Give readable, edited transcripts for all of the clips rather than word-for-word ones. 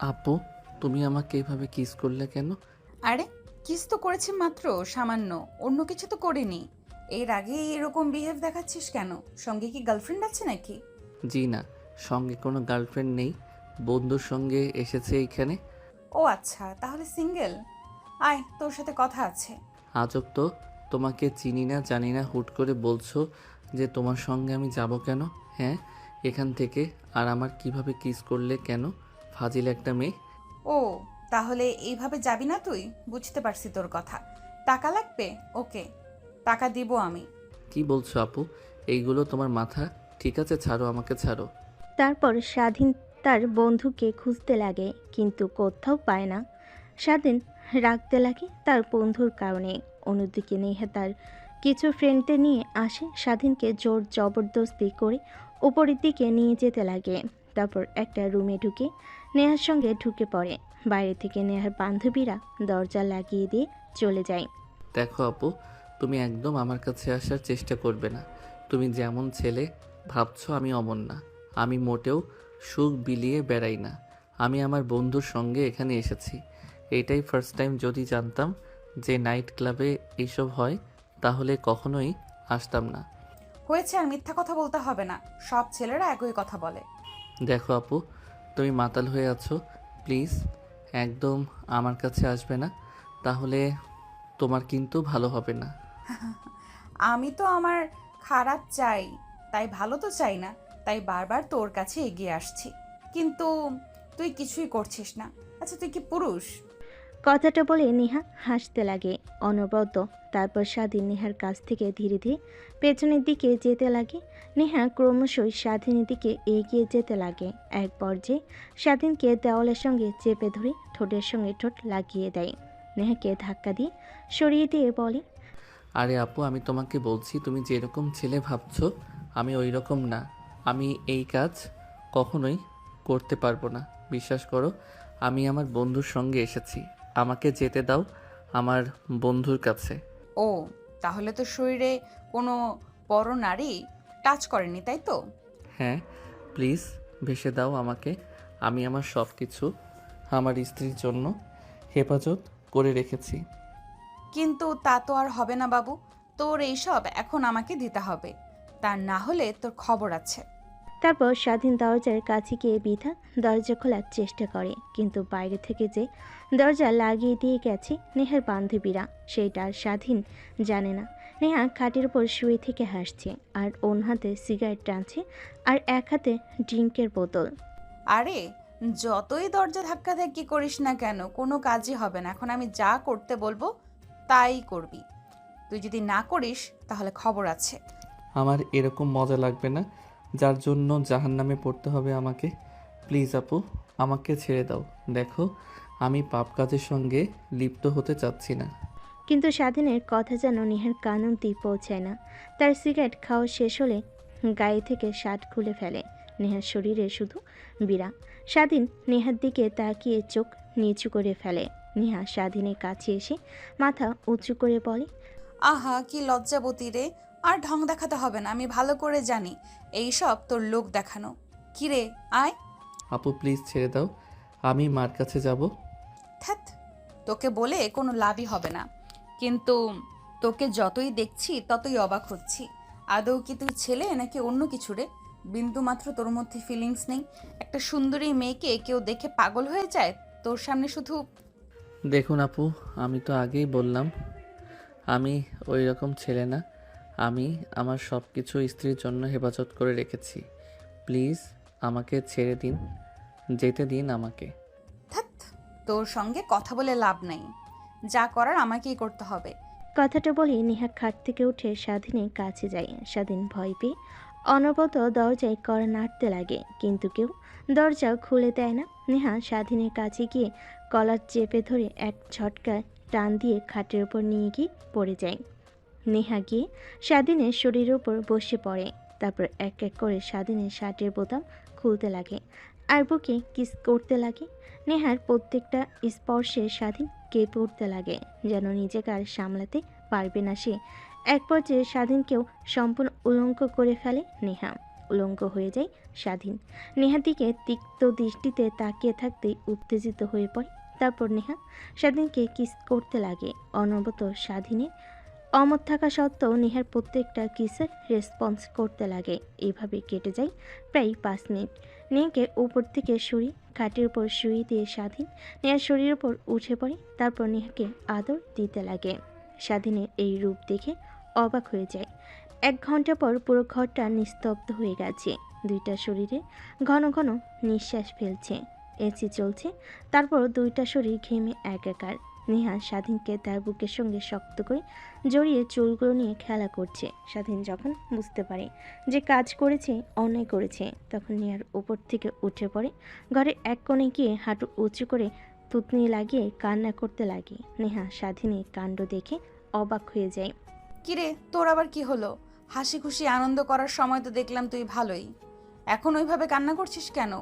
আপু, তুমি আমাকে এভাবে কিস করলে কেন? আরে কিস তো করেছি মাত্র, সামান্য। অন্য কিছু তো করিনি। এর আগে এরকম বিহেভ দেখাচ্ছিস কেন? সঙ্গে কি গার্লফ্রেন্ড আছে নাকি? জি না, সঙ্গে কোনো গার্লফ্রেন্ড নেই। বন্ধুর সঙ্গে এসেছে এইখানে। ও আচ্ছা, তাহলে সিঙ্গেল। আয়, তোর সাথে কথা আছে। আজব তো, তোমাকে চিনি না জানি না, হুট করে বলছো যে তোমার সঙ্গে আমি যাব কেন? হ্যাঁ, এখান থেকে। আর আমার কিভাবে কিস করলে কেন? ফাজিল একটা মেয়ে। ও, তাহলে এইভাবে যাবি না তুই? বুঝতে পারছি তোর কথা। টাকা লাগবে? ওকে, টাকা দিব আমি। কি বলছো আপু? এইগুলো তোমার মাথা ঠিক আছে? ছাড়ো, আমাকে ছাড়ো। তারপর স্বাধীন তার বন্ধুকে খুঁজতে লাগে, কিন্তু কোথাও পায় না। স্বাধীন রাখতে লাগে তার বন্ধুর কারণে। অন্যদিকে নেহা তার কিছু ফ্রেন্ডদের নিয়ে আসে, স্বাধীনকে জোর জবরদস্তি করে উপরের দিকে নিয়ে যেতে লাগে। তারপর একটা রুমে ঢুকে নেহার সঙ্গে ঢুকে পড়ে। বাইরে থেকে নেহার বান্ধবীরা দরজা লাগিয়ে দিয়ে চলে যায়। দেখো আপু, তুমি একদম আমার কাছে আসার চেষ্টা করবে না। তুমি যেমন ছেলে ভাবছো আমি অমন না। আমি মোটেও সুখ বিলিয়ে বেড়াই না। আমি আমার বন্ধুর সঙ্গে এখানে এসেছি। এইটাই ফার্স্ট টাইম। যদি জানতাম যে নাইট ক্লাবে এইসব হয় তাহলে কখনোই আসতাম না। হয়েছে, আর মিথ্যা কথা বলতে হবে না। সব ছেলেরা একই কথা বলে। দেখো আপু, তুমি মাতাল হয়ে আছো। প্লিজ একদম আমার কাছে আসবে না, তাহলে তোমার কিন্তু ভালো হবে না। আমি তো আমার খারাপ চাই, তাই ভালো তো চাই না। তাই বারবার তোর কাছে এগিয়ে আসছি, কিন্তু তুই কিছুই করছিস না। আচ্ছা, তুই কি পুরুষ? কথাটা বলে নেহা হাসতে লাগে অনবরত। তারপর স্বাধীন নেহার কাছ থেকে ধীরে ধীরে পেছনের দিকে যেতে লাগে। নেহা ক্রমশই স্বাধীনের দিকে এগিয়ে যেতে লাগে। এক পর্যায়ে স্বাধীনকে দেওয়ালের সঙ্গে চেপে ধরে ঠোঁটের সঙ্গে ঠোঁট লাগিয়ে দেয়। নেহাকে ধাক্কা দিয়ে সরিয়ে দিয়ে বলে, আরে আপু, আমি তোমাকে বলছি তুমি যেরকম ছেলে ভাবছো আমি ওই রকম না। আমি এই কাজ কখনোই করতে পারবো না। বিশ্বাস করো, আমি আমার বন্ধুর সঙ্গে এসেছি। আমাকে যেতে দাও আমার বন্ধুর কাছে। ও, তাহলে তো শরীরে কোনো বড় নারী টাচ করেনি, তাই তো? হ্যাঁ, প্লিজ ভেসে দাও আমাকে। আমি আমার সব কিছু আমার স্ত্রীর জন্য হেফাজত করে রেখেছি। কিন্তু তা তো আর হবে না বাবু। তোর এইসব এখন আমাকে দিতে হবে, তা না হলে তোর খবর আছে। তারপর স্বাধীন দরজার কাছে গিয়ে বিধা দরজা খোলার চেষ্টা করে, কিন্তু বাইরে থেকে যে দরজা লাগিয়ে দিয়ে গেছে নেহার বান্ধবীরা, সেটা আর স্বাধীন জানে না। নেহা খাটের উপর শুয়ে থেকে হাসছে, আর অন্য হাতে সিগারেট টানছে, আর এক হাতে ড্রিঙ্কের বোতল। আরে, যতই দরজা ধাক্কাধাক্কি করিস না কেন, কোনো কাজই হবে না। এখন আমি যা করতে বলবো তাই করবি। তুই যদি না করিস তাহলে খবর আছে। আমার এরকম মজা লাগবে না, যার জন্য জাহান্নামে পড়তে হবে আমাকে। প্লিজ আপু, আমাকে ছেড়ে দাও। দেখো, আমি পাপ কাজের সঙ্গে লিপ্ত হতে চাচ্ছি না। কিন্তু স্বাধীনের কথা যেন নেহার কান অবধি পৌঁছায় না। তার সিগারেট খাওয়া শেষ হলে গায়ে থেকে শার্ট খুলে ফেলে। নেহার শরীরে শুধু বিরা। স্বাধীন নেহার দিকে তাকিয়ে চোখ নিচু করে ফেলে। নেহা স্বাধীনের কাছে এসে মাথা উঁচু করে বলে, আহা, কি লজ্জাবতী রে! আর ঢং দেখাতে হবে না, আমি ভালো করে জানি এই সব তোর লোক দেখানো। কিরে, আয়। আপু প্লিজ ছেড়ে দাও, আমি মার কাছে যাব। ধ্যাত, তোকে বলে কোনো লাভই হবে না। কিন্তু তোকে যতই দেখছি ততই অবাক হচ্ছি। আদৌ কি তুই ছেলে নাকি অন্য কিছু রে? বিন্দু মাত্র তোর মধ্যে ফিলিংস নেই। একটা সুন্দরী মেয়েকে কেউ দেখে পাগল হয়ে যায়, তোর সামনে শুধু। দেখুন আপু, আমি তো আগেই বললাম আমি ওই রকম ছেলে না। আমি আমার সব কিছু স্ত্রীর জন্য হেফাজত করে রেখেছি। প্লিজ আমাকে ছেড়ে দিন, যেতে দিন আমাকে। ধ্যাত, তোর সঙ্গে কথা বলে লাভ নাই। যা করার আমাকেই করতে হবে। কথাটা বলে নেহা খাট থেকে উঠে স্বাধীনের কাছে যায়। স্বাধীন ভয় পেয়ে অনবরত দরজায় কড়া নাড়তে লাগে, কিন্তু কেউ দরজা খুলে দেয় না। নেহা স্বাধীনের কাছে গিয়ে কলার চেপে ধরে এক ঝটকায় টান দিয়ে খাটের উপর নিয়ে গিয়ে পড়ে যায়। নেহা গিয়ে স্বাধীনের শরীরের উপর বসে পড়ে। তারপর এক এক করে স্বাধীনের শার্টের বোতাম খুলতে লাগে, আর বুকে কিস করতে লাগে। নেহার প্রত্যেকটা স্পর্শে স্বাধীন কেঁপে উঠতে লাগে, যেন নিজেকে আর সামলাতে পারবে না সে। এক পর্যায়ে স্বাধীনকেও সম্পূর্ণ উলঙ্গ করে ফেলে নেহা। উলঙ্গ হয়ে যায় স্বাধীন। নেহার দিকে তিক্ত দৃষ্টিতে তাকিয়ে থাকতেই উত্তেজিত হয়ে পড়ে। তারপর নেহা স্বাধীনকে কিস করতে লাগে। অনবরত স্বাধীনের অমত থাকা সত্ত্বেও নেহার প্রত্যেকটা কিসের রেসপন্স করতে লাগে। এইভাবে কেটে যায় প্রায় 5 মিনিট। নেহাকে উপর থেকে সরিয়ে খাটের উপর শুয়ে দিয়ে স্বাধীন নেহার শরীরের উপর উঠে পড়ে। তারপর নেহাকে আদর দিতে লাগে। স্বাধীনের এই রূপ দেখে অবাক হয়ে যায়। 1 ঘন্টা পর পুরো ঘরটা নিস্তব্ধ হয়ে গেছে। দুইটা শরীরে ঘন ঘন নিঃশ্বাস ফেলছে। এসি চলছে, তারপর দুইটা শরীর ঘেমে একাকার। নেহা স্বাধীনকে তার বুকের সঙ্গে শক্ত করে জড়িয়ে চুলগুলো নিয়ে খেলা করছে। স্বাধীন যখন বুঝতে পারে যে কাজ করেছে, অন্যায় করেছে, তখন নেহার উপর থেকে উঠে পড়ে। ঘরের এক কোণে গিয়ে হাঁটু উঁচু করে থুতনি লাগিয়ে কান্না করতে লাগে। নেহা স্বাধীনের কাণ্ড দেখে অবাক হয়ে যায়। কিরে, তোর আবার কি হলো? হাসি খুশি আনন্দ করার সময় তো দেখলাম তুই ভালোই, এখন ওইভাবে কান্না করছিস কেন?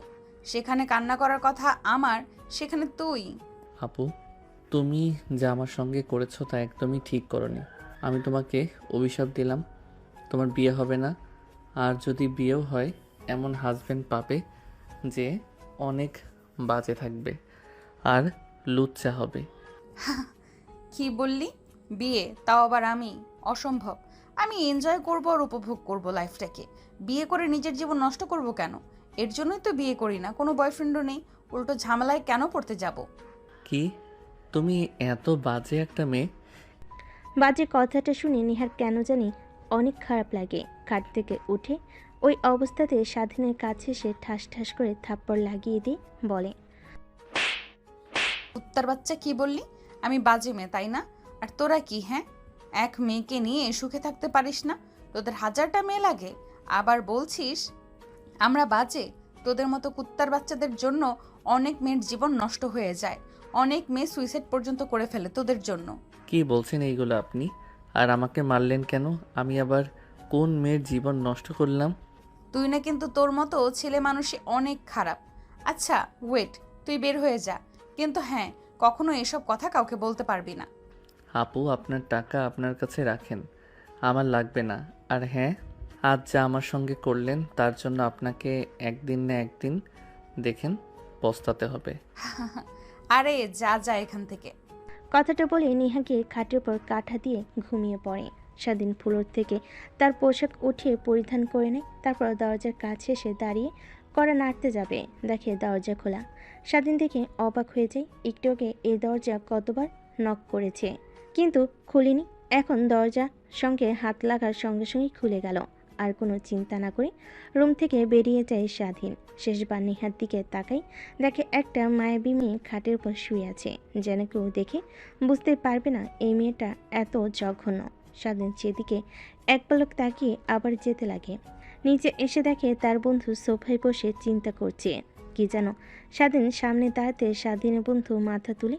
সেখানে কান্না করার কথা আমার, সেখানে তুই। আপু, তুমি যা আমার সঙ্গে করেছো তা একদমই ঠিক করনি। আমি তোমাকে অভিশাপ দিলাম, তোমার বিয়ে হবে না। আর যদি বিয়েও হয়, এমন হাজবেন্ড পাবে যে অনেক বাজে থাকবে আর লুচ্চা হবে। কি বললি? বিয়ে? তাও আবার আমি? অসম্ভব। আমি এনজয় করব আর উপভোগ করব লাইফটাকে। বিয়ে করে নিজের জীবন নষ্ট করব কেন? এর জন্যই তো বিয়ে করি না, কোনো বয়ফ্রেন্ডও নেই। উল্টো ঝামেলায় কেন পড়তে যাব? কি, তুমি এত বাজে একটা মেয়ে? বাজে কথাটা শুনে নেহার কেন জানি অনেক খারাপ লাগে। খাট থেকে উঠে ওই অবস্থাতে স্বাধীনের কাছে এসে ঠাস ঠাস করে থাপ্পড় লাগিয়ে দিয়ে বলে, কুত্তার বাচ্চা, কি বললি? আমি বাজে মেয়ে, তাই না? আর তোরা কি, হ্যাঁ? এক মেয়েকে নিয়ে সুখে থাকতে পারিস না? তোদের 1000টা মেয়ে লাগে, আবার বলছিস আমরা বাজে? তোদের মতো কুত্তার বাচ্চাদের জন্য অনেক মেয়ের জীবন নষ্ট হয়ে যায়। অনেক মেয়ে সুইসাইড পর্যন্ত করে ফেলে তোদের জন্য। কি বলছেন এইগুলো আপনি? আর আমাকে মারলেন কেন? আমি আবার কোন মেয়ের জীবন নষ্ট করলাম? তুই না, কিন্তু তোর মতো ছেলে মানুষই অনেক খারাপ। আচ্ছা ওয়েট, তুই বের হয়ে যা, কিন্তু হ্যাঁ, কখনো এসব কথা কাউকে বলতে পারবি না। আপু, আপনার টাকা আপনার কাছে রাখেন, আমার লাগবে না। আর হ্যাঁ, আজ যা আমার সঙ্গে করলেন তার জন্য আপনাকে একদিন না একদিন দেখেন পস্তাতে হবে। আরে যা যা এখান থেকে। কথাটা বলে নেহা গিয়ে খাটের উপর কাঁথা দিয়ে ঘুমিয়ে পড়ে। স্বাধীন ফ্লোর থেকে তার পোশাক উঠিয়ে পরিধান করে নেয়। তারপর দরজার কাছে এসে দাঁড়িয়ে কড়া নাড়তে যাবে, দেখে দরজা খোলা। স্বাধীন দেখে অবাক হয়ে যায়। একটু আগে এই দরজা কতবার নক করেছে, কিন্তু খুলিনি। এখন দরজা সঙ্গে হাত লাগার সঙ্গে সঙ্গেই খুলে গেল। আর কোনো চিন্তা না করে রুম থেকে বেরিয়ে যায় স্বাধীন। শেষবার নেহার দিকে তাকাই, দেখে একটা মায়াবী মেয়ে খাটের উপর শুয়ে আছে। যেন কেউ দেখে বুঝতে পারবে না এই মেয়েটা এত জঘন্য। স্বাধীন সেদিকে এক পলক তাকিয়ে আবার যেতে লাগে। নিচে এসে দেখে তার বন্ধু সোফায় বসে চিন্তা করছে কি যেন। স্বাধীন সামনে দাঁড়াতে স্বাধীনের বন্ধু মাথা তুলে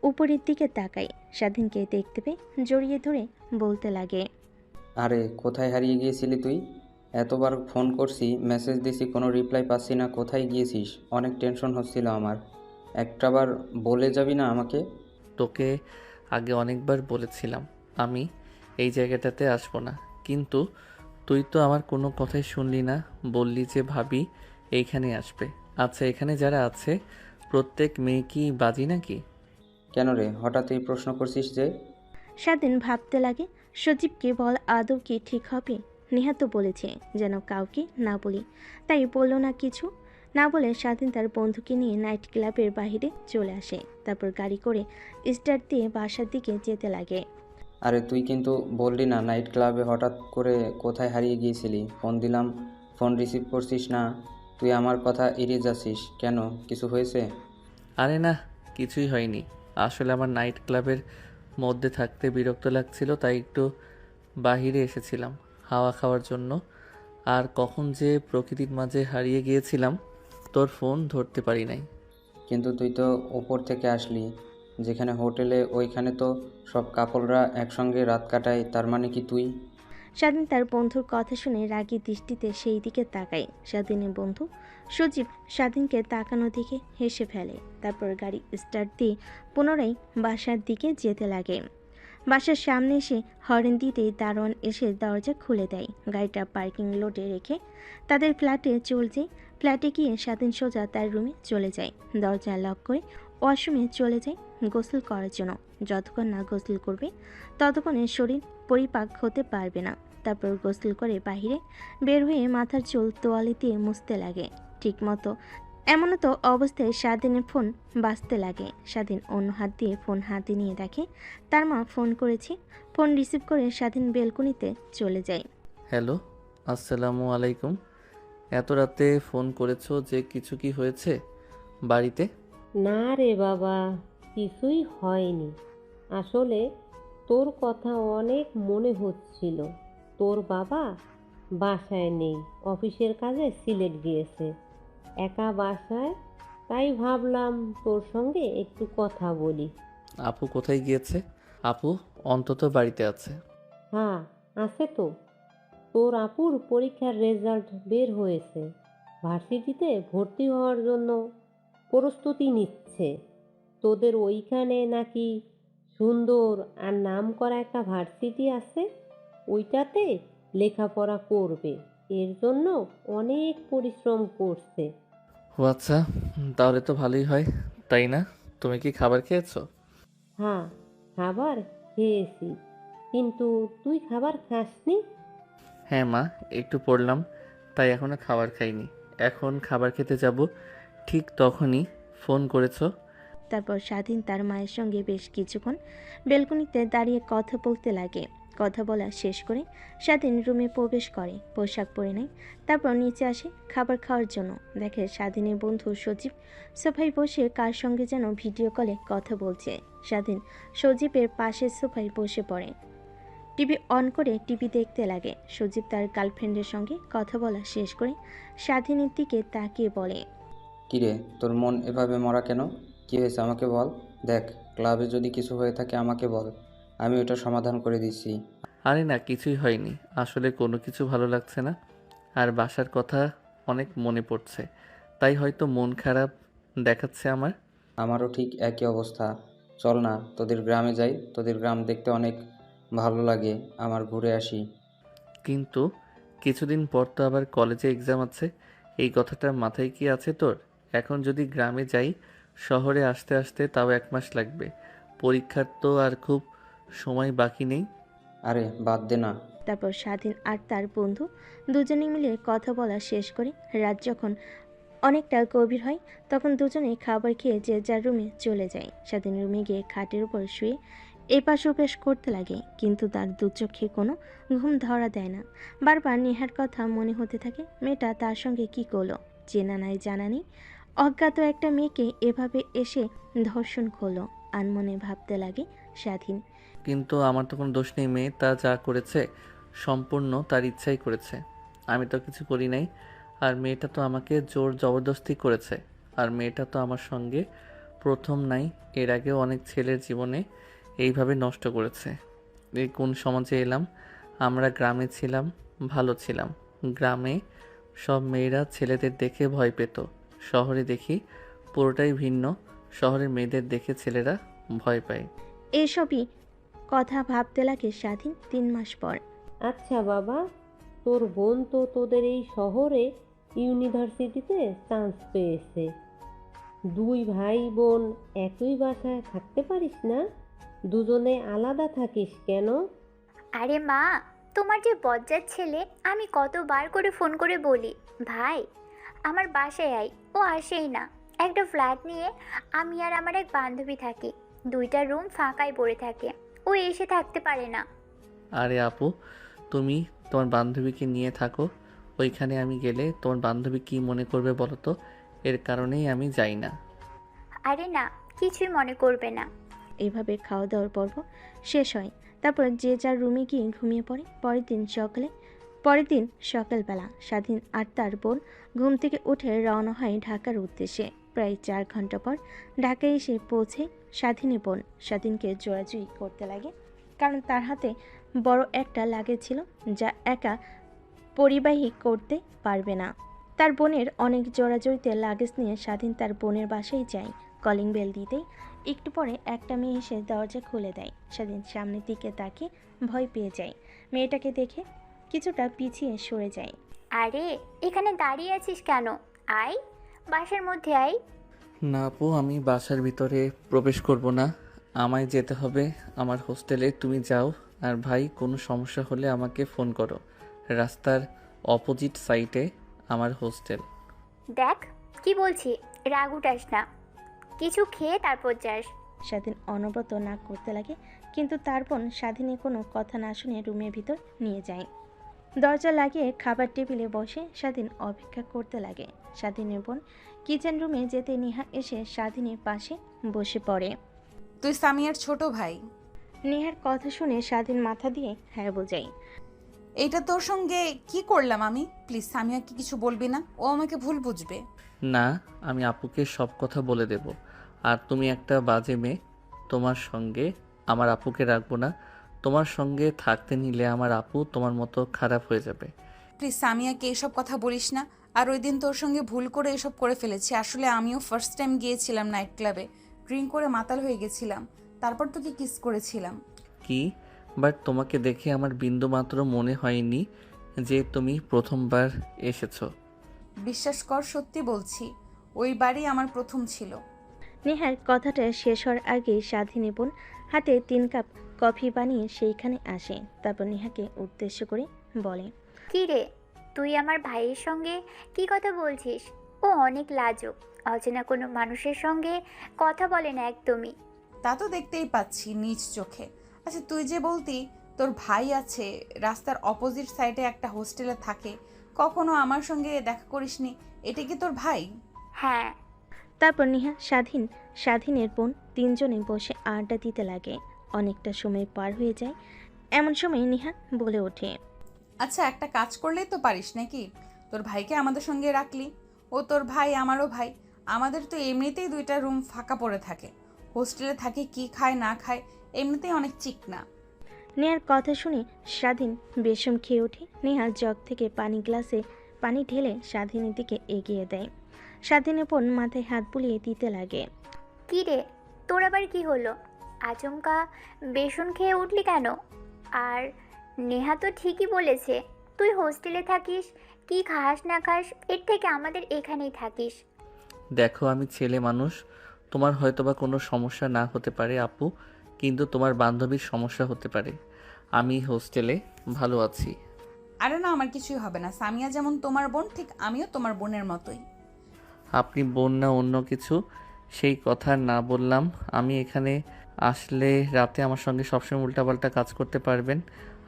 উপরের দিকে তাকায়। স্বাধীনকে দেখতে পেয়ে জড়িয়ে ধরে বলতে লাগে, আরে কোথায় হারিয়ে গিয়েছিলি তুই? এতবার ফোন করছি, মেসেজ দিছি, কোনো রিপ্লাই পাচ্ছি না। কোথায় গিয়েছিস? অনেক টেনশন হচ্ছিল আমার। একটাবার বলে যাবি না আমাকে? তোকে আগে অনেকবার বলেছিলাম আমি এই জায়গাটাতে আসবো না, কিন্তু তুই তো আমার কোনো কথাই শুনলি না। বললি যে ভাবি এইখানে আসবে। আচ্ছা, এখানে যারা আছে প্রত্যেক মেয়ে কি বাজি নাকি? কেন রে, হঠাৎ এই প্রশ্ন করছিস যে? স্বাধীন ভাবতে লাগে সজীবকে বল আদৌ কি ঠিক হবে। নেহা তো বলেছে যেন কাউকে না বলি, তাই বলল না কিছু। না বলে স্বাধীন তার বন্ধুকে নিয়ে নাইট ক্লাবের বাইরে চলে আসে। তারপর গাড়ি করে স্টার্ট দিয়ে বাসার দিকে যেতে লাগে। আরে তুই কিন্তু বললি না নাইট ক্লাবে হঠাৎ করে কোথায় হারিয়ে গিয়েছিলি? ফোন দিলাম, ফোন রিসিভ করছিস না। তুই আমার কথা এড়িয়ে যাচ্ছিস কেন? কিছু হয়েছে? আরে না, কিছুই হয়নি। আসলে আমার নাইট ক্লাবের মধ্যে থাকতে বিরক্ত লাগছিল, তাই একটু বাহিরে এসেছিলাম হাওয়া খাওয়ার জন্য। আর কখন যে প্রকৃতির মাঝে হারিয়ে গিয়েছিলাম, তোর ফোন ধরতে পারি নাই। কিন্তু তুই তো ওপর থেকে আসলি, যেখানে হোটেলে, ওইখানে তো সব কাপলরা একসঙ্গে রাত কাটায়। তার মানে কি তুই? স্বাধীন তার বন্ধুর কথা শুনে রাগী দৃষ্টিতে সেই দিকে তাকায়। স্বাধীনের বন্ধু সজীব স্বাধীনকে তাকানো দেখে হেসে ফেলে। তারপর গাড়ি স্টার্ট দিয়ে পুনরায় বাসার দিকে যেতে লাগে। বাসার সামনে এসে হর্ন দিতেই দারোয়ান এসে দরজা খুলে দেয়। গাড়িটা পার্কিং লটে রেখে তাদের ফ্ল্যাটে চলে যায়। ফ্ল্যাটে গিয়ে স্বাধীন সোজা তার রুমে চলে যায়। দরজা লক করে ওয়াশরুমে চলে যায় গোসল করার জন্য। যতক্ষণ না গোসল করবে ততক্ষণে শরীর পরিপাক হতে পারবে না। তারপর গোসল করে বাইরে বের হয়ে মাথার চুল তোয়ালে দিয়ে মুছতে লাগে। ঠিকমতো এমনও অবস্থায় স্বাধীনের ফোন বাজতে লাগে। স্বাধীন অন্য হাত দিয়ে ফোন হাতে নিয়ে দেখে তার মা ফোন করেছে। ফোন রিসিভ করে স্বাধীন বেলকনিতে চলে যায়। হ্যালো, আসসালামু আলাইকুম। এত রাতে ফোন করেছো যে কিছু কি হয়েছে বাড়িতে? না রে বাবা, কিছুই হয়নি। আসলে তোর কথা অনেক মনে হচ্ছিল। তোর বাবা বাসায় নেই, অফিসের কাজে সিলেট গিয়েছে, একা বাসায়। তাই ভাবলাম তোর সঙ্গে একটু কথা বলি। আপু কোথায় গিয়েছে? আপু অন্তত বাড়িতে আছে। হ্যাঁ, আছে তো। তোর আপুর পরীক্ষার রেজাল্ট বের হয়েছে, ভার্সিটিতে ভর্তি হওয়ার জন্য প্রস্তুতি নিচ্ছে। তোদের ওইখানে নাকি সুন্দর আর নামকরা একটা ভার্সিটি আছে, ওইটাতে লেখাপড়া করবে। এর জন্য অনেক পরিশ্রম করছে। ও আচ্ছা, তাহলে তো ভালোই হয়, তাই না? তুমি কি খাবার খেয়েছো? হ্যাঁ, খাবার খেয়েছি। কিন্তু তুই খাবার খাসনি? হ্যাঁ মা, একটু পড়লাম, তাই এখনো খাবার খাইনি। এখন খাবার খেতে যাব, ঠিক তখনই ফোন করেছো। তারপর স্বাধীন তার মায়ের সঙ্গে বেশ কিছুক্ষণ বেলকনিতে দাঁড়িয়ে কথা বলতে লাগে। কথা বলা শেষ করে স্বাধীন রুমে প্রবেশ করে, পোশাক পরে নেয়। তারপর নিচে আসে খাবার খাওয়ার জন্য। দেখে স্বাধীনের বন্ধু সজীব সোফায় বসে কার সঙ্গে যেন ভিডিও কলে কথা বলছে। স্বাধীন সজীবের পাশের সোফায় বসে পড়ে, টিভি অন করে টিভি দেখতে লাগে। সজীব তার গার্লফ্রেন্ডের সঙ্গে কথা বলা শেষ করে স্বাধীনের দিকে তাকিয়ে বলে, কিরে, তোর মন এভাবে মরা কেন? কী হয়েছে আমাকে বল। দেখ, ক্লাবে যদি কিছু হয়ে থাকে আমাকে বল, আমি ওটা সমাধান করে দিচ্ছি। আরে না, কিছুই হয়নি। আসলে কোনো কিছু ভালো লাগছে না, আর বাসার কথা অনেক মনে পড়ছে, তাই হয়তো মন খারাপ দেখাচ্ছে আমার। আমারও ঠিক একই অবস্থা। চল না তোদের গ্রামে যাই, তোদের গ্রাম দেখতে অনেক ভালো লাগে, আমার ঘুরে আসি। কিন্তু কিছুদিন পর তো আবার কলেজে এক্সাম আছে, এই কথাটা মাথায় কি আছে তোর? এখন যদি গ্রামে যাই, শহরে আসতে আসতে তাও 1 মাস লাগবে। পরীক্ষার তো আর খুব সময় বাকি নেই। আরে বাদ দে না। তারপর স্বাধীন আর তার বন্ধু দুজনে মিলে কথা বলা শেষ করে রাত যখন অনেকটা গভীর হয় তখন দুজনে খাবার খেয়ে যে যার রুমে চলে যায়। স্বাধীন রুমে গিয়ে খাটের উপর শুয়ে এপাশ ওপাশ করতে লাগে, কিন্তু তার দু চোখে কোনো ঘুম ধরা দেয় না। বারবার নেহার কথা মনে হতে থাকে। মেয়েটা তার সঙ্গে কি করলো, চেনা নাই জানা নেই, অজ্ঞাত একটা মেয়েকে এভাবে এসে ধর্ষণ করলো। আনমনে ভাবতে লাগে স্বাধীন। কিন্তু আমার তো কোনো দোষ নেই, মেয়ে তা যা করেছে সম্পূর্ণ তার ইচ্ছাই করেছে, আমি তো কিছু করি নাই। আর মেয়েটা তো আমাকে জোর জবরদস্তি করেছে। আর মেয়েটা তো আমার সঙ্গে প্রথম নাই, এর আগেও অনেক ছেলের জীবনে এইভাবে নষ্ট করেছে। এই কোন সমাজে এলাম? আমরা গ্রামে ছিলাম, ভালো ছিলাম। গ্রামে সব মেয়েরা ছেলেদের দেখে ভয় পেত, শহরে দেখি পুরোটাই ভিন্ন। শহরের মেয়েদের দেখে ছেলেরা ভয় পায়। এসবই কথা ভাবতে লাগে স্বাধীন 3 মাস পর। আচ্ছা বাবা, তোর বোন তো তোদের এই শহরে ইউনিভার্সিটিতে চান্স পেয়েছে। দুই ভাই বোন একই বাসায় থাকতে পারিস না? দুজনে আলাদা থাকিস কেন? আরে মা, তোমার যে বজ্জাত ছেলে, আমি কতবার করে ফোন করে বলি, ভাই আমার বাসায় আয়, ও আসেই না। একটা ফ্ল্যাট নিয়ে আমি আর আমার এক বান্ধবী থাকি, 2টা রুম ফাঁকাই পড়ে থাকে, ও এসে থাকতে পারে না। আরে আপু, তুমি তোমার বান্ধবীকে নিয়ে থাকো, ওইখানে আমি গেলে তোমার বান্ধবী কি মনে করবে বলো তো? এর কারণেই আমি যাই না। আরে না, কিছুই মনে করবে না। এইভাবে খাওয়া দাওয়ার পর্ব শেষ হয়। তারপর যে যার রুমে গিয়ে ঘুমিয়ে পড়ে। পরের দিন সকালবেলা স্বাধীন আর তার বোন ঘুম থেকে উঠে রওনা হয় ঢাকার উদ্দেশ্যে। প্রায় 4 ঘন্টা পর ঢাকায় এসে পৌঁছে স্বাধীনের বোন। স্বাধীনকে জোরাজুরি করতে লাগে, কারণ তার হাতে বড় একটা লাগেজ ছিল যা একা পরিবাহী করতে পারবে না। তার বোনের অনেক জোরাজুরিতে লাগেজ নিয়ে স্বাধীন তার বোনের বাসায় যায়। কলিং বেল দিতেই একটু পরে একটা মেয়ে এসে দরজা খুলে দেয়। স্বাধীন সামনের দিকে তাকিয়ে ভয় পেয়ে যায়। মেয়েটাকে দেখে কিছুটা পিছিয়ে সরে যায়। আরে এখানে দাঁড়িয়ে আছিস কেন? আয়, বাসার মধ্যে আয়। না আপু, আমি বাসার ভিতরে প্রবেশ করব না। আমায় যেতে হবে আমার হোস্টেলে। তুমি যাও, আর ভাই কোনো সমস্যা হলে আমাকে ফোন করো। রাস্তার অপোজিট সাইডে আমার হোস্টেল। দেখ কি বলছি, রাগ উঠাস না, কিছু খেয়ে তারপর যাস। স্বাধীন অনবরত নাক করতে লাগে, কিন্তু তার বোন স্বাধীনের কোনো কথা না শুনে রুমের ভিতর নিয়ে যায়। দরজা লাগিয়ে খাবার টেবিলে বসে স্বাধীন অপেক্ষা করতে লাগে। স্বাধীনের বোন কিচেন রুমে যেতে নেহা এসে স্বাধীনের পাশে বসে পড়ে। তুই সামিয়ার ছোট ভাই। নেহার কথা শুনে স্বাধীন মাথা দিয়ে হ্যাঁ বোঝায়। এইটা তোর সঙ্গে কি করলাম আমি? প্লিজ সামিয়াকে কিছু বলবি না, ও আমাকে ভুল বুঝবে। না, আমি আপুকে সব কথা বলে দেব। আর তুমি একটা বাজে মেয়ে, তোমার সঙ্গে আমার আপুকে রাখবো না। তোমার সঙ্গে থাকতে নিলে আমার আপু তোমার মতো খারাপ হয়ে যাবে। প্লিজ সামিয়াকে এসব কথা বলিস না। আর ওই দিন তোর সঙ্গে ভুল করে এসব করে ফেলেছি। আসলে আমিও ফার্স্ট টাইম গিয়েছিলাম নাইট ক্লাবে, ড্রিঙ্ক করে মাতাল হয়ে গেছিলাম, তারপর তোকে কিস করেছিলাম। কি? বাট তোমাকে দেখে আমার বিন্দুমাত্র মনে হয়নি যে তুমি প্রথমবার এসেছো। বিশ্বাস কর, সত্যি বলছি, ওই বাড়ি আমার প্রথম ছিল। নেহার কথাটা শেষ হওয়ার আগেই স্বাধীনী বোন হাতে 3 কাপ কফি বানিয়ে সেইখানে আসে। তারপর নেহাকে উদ্দেশ্য করে বলে, কি রে, তুই আমার ভাইয়ের সঙ্গে কি কথা বলছিস? ও অনেক লাজুক, অচেনা কোনো মানুষের সঙ্গে কথা বলে না একদমই। তা তো দেখতেই পাচ্ছি নিজ চোখে। আচ্ছা, তুই যে বলতি তোর ভাই আছে, রাস্তার অপোজিট সাইডে একটা হোস্টেলে থাকে, কখনো আমার সঙ্গে দেখা করিসনি, এটা কি তোর ভাই? হ্যাঁ। তারপর নেহা স্বাধীনের বোন 3 জনে বসে আড্ডা দিতে লাগে। অনেকটা সময় পার হয়ে যায়। এমন সময় নেহা বলে ওঠে, আচ্ছা, একটা কাজ করলেই তো পারিস নাকি? তোর ভাইকে আমাদের সঙ্গে রাখলি, ও তোর ভাই আমারও ভাই। আমাদের তো এমনিতেই 2টা রুম ফাঁকা পড়ে থাকে, হোস্টেলে থাকে, কি খায় না খায় এমনিতেই অনেক চিকনা। নেহার কথা শুনে স্বাধীন বেশম খেয়ে ওঠে। নেহা জগ থেকে গ্লাসে পানি ঢেলে স্বাধীনের দিকে এগিয়ে দেয়। স্বাধীনের বোন মাথায় হাত বুলিয়ে দিতে লাগে। কি রে, তোর আবার কি হলো? আচমকা বেসন খেয়ে উঠলি কেন? আর নেহা তো ঠিকই বলেছে, তুই হোস্টেলে থাকিস, কি খাস না খাস এর থেকে আমাদের এখানেই থাকিস। দেখো, আমি ছেলে মানুষ, তোমার হয়তোবা কোনো সমস্যা না হতে পারে আপু, কিন্তু তোমার বান্ধবীর সমস্যা হতে পারে। আমি হোস্টেলে ভালো আছি। আরে না, আমার কিছুই হবে না। সামিয়া যেমন তোমার বোন, ঠিক আমিও তোমার বোনের মতোই। আপনি বোন না অন্য কিছু, সেই কথা না বললাম। আমি এখানে আসলে রাতে আমার সঙ্গে সবসময় উল্টাপাল্টা কাজ করতে পারবেন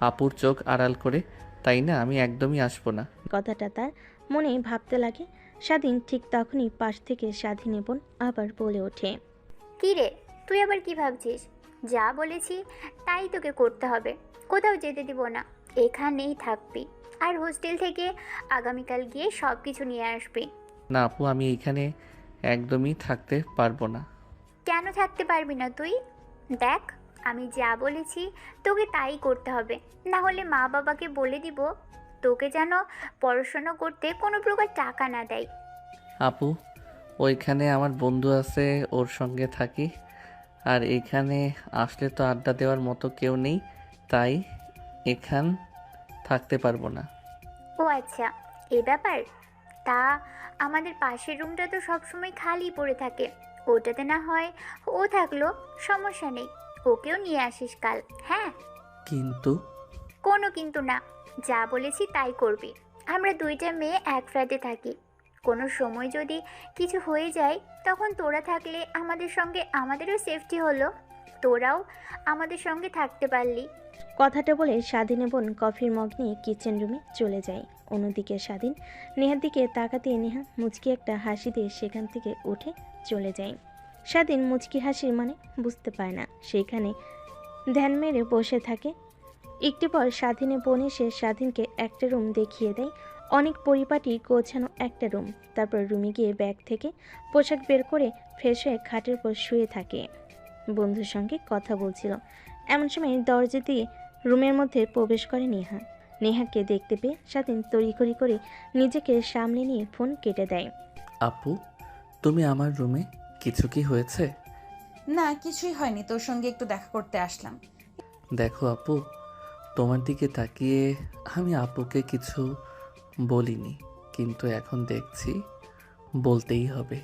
আপুর চোখ আড়াল করে, তাই না? আমি একদমই আসবো না। কথাটা তার মনে ভাবতে লাগে। স্বাধীন ঠিক তখনই পাশ থেকে স্বাধীনের বোন আবার বলে ওঠে, কি রে, তুই আবার কি ভাবছিস? যা বলেছি তাই তোকে করতে হবে, কোথাও যেতে দিব না, এখানেই থাকবি। আর হোস্টেল থেকে আগামীকাল গিয়ে সব কিছু নিয়ে আসবি। না আপু, আমি এখানে একদমই থাকতে পারবো না। কেন থাকতে পারবি না তুই? দেখ, আমি যা বলেছি তোকে তাই করতে হবে, না হলে মা বাবাকে বলে দিব তোকে যেন পড়াশোনা করতে কোনো প্রকার টাকা না দেয়। আপু, ওইখানে আমার বন্ধু আছে, ওর সঙ্গে থাকি। আর এখানে আসলে তো আড্ডা দেওয়ার মতো কেউ নেই, তাই এখান থাকতে পারবো না। ও আচ্ছা, এ ব্যাপার। তা আমাদের পাশের রুমটা তো সবসময় খালি পড়ে থাকে, ওটাতে না হয় ও থাকলো, সমস্যা নেই, ওকেও নিয়ে আসিস কাল। হ্যাঁ? কিন্তু কোনো কিন্তু না, যা বলেছি তাই করবি। আমরা 2টা মেয়ে এক ফ্ল্যাটে থাকি, কোনো সময় যদি কিছু হয়ে যায় তখন তোরা থাকলে আমাদের সঙ্গে আমাদেরও সেফটি হলো, তোরাও আমাদের সঙ্গে থাকতে পারলি। কথাটা বলে স্বাধীনের বোন কফির মগ নিয়ে কিচেন রুমে চলে যায়। অন্যদিকে স্বাধীন নেহার দিকে তাকাতে নেহা মুচকি একটা হাসি দিয়ে সেখান থেকে উঠে চলে যায়। স্বাধীন মুচকি হাসির মানে বুঝতে পারে না, সেইখানে ধ্যান মেরে বসে থাকে। একটু পর স্বাধীনের বোন এসে স্বাধীনকে একটা রুম দেখিয়ে দেয়, অনেক পরিপাটি গোছানো একটা রুম। তারপর রুমে গিয়ে ব্যাগ থেকে পোশাক বের করে ফ্রেশ হয়ে খাটের উপর শুয়ে থাকে, বন্ধুর সঙ্গে কথা বলছিল। এমন সময় দরজা দিয়ে রুমের মধ্যে প্রবেশ করে নেহা। নেহাকে দেখতে পেয়ে স্বাধীন তড়িঘড়ি করে নিজেকে সামনে নিয়ে ফোন কেটে দেয়। আপু, তুমি আমার রুমে কিছু কি হয়েছে? না, কিছুই হয়নি, তোর সঙ্গে একটু দেখা করতে আসলাম। দেখো আপু, তোমার দিকে তাকিয়ে আমি আপুকে কিছু বলিনি, কিন্তু এখন দেখছি বলতেই হবে।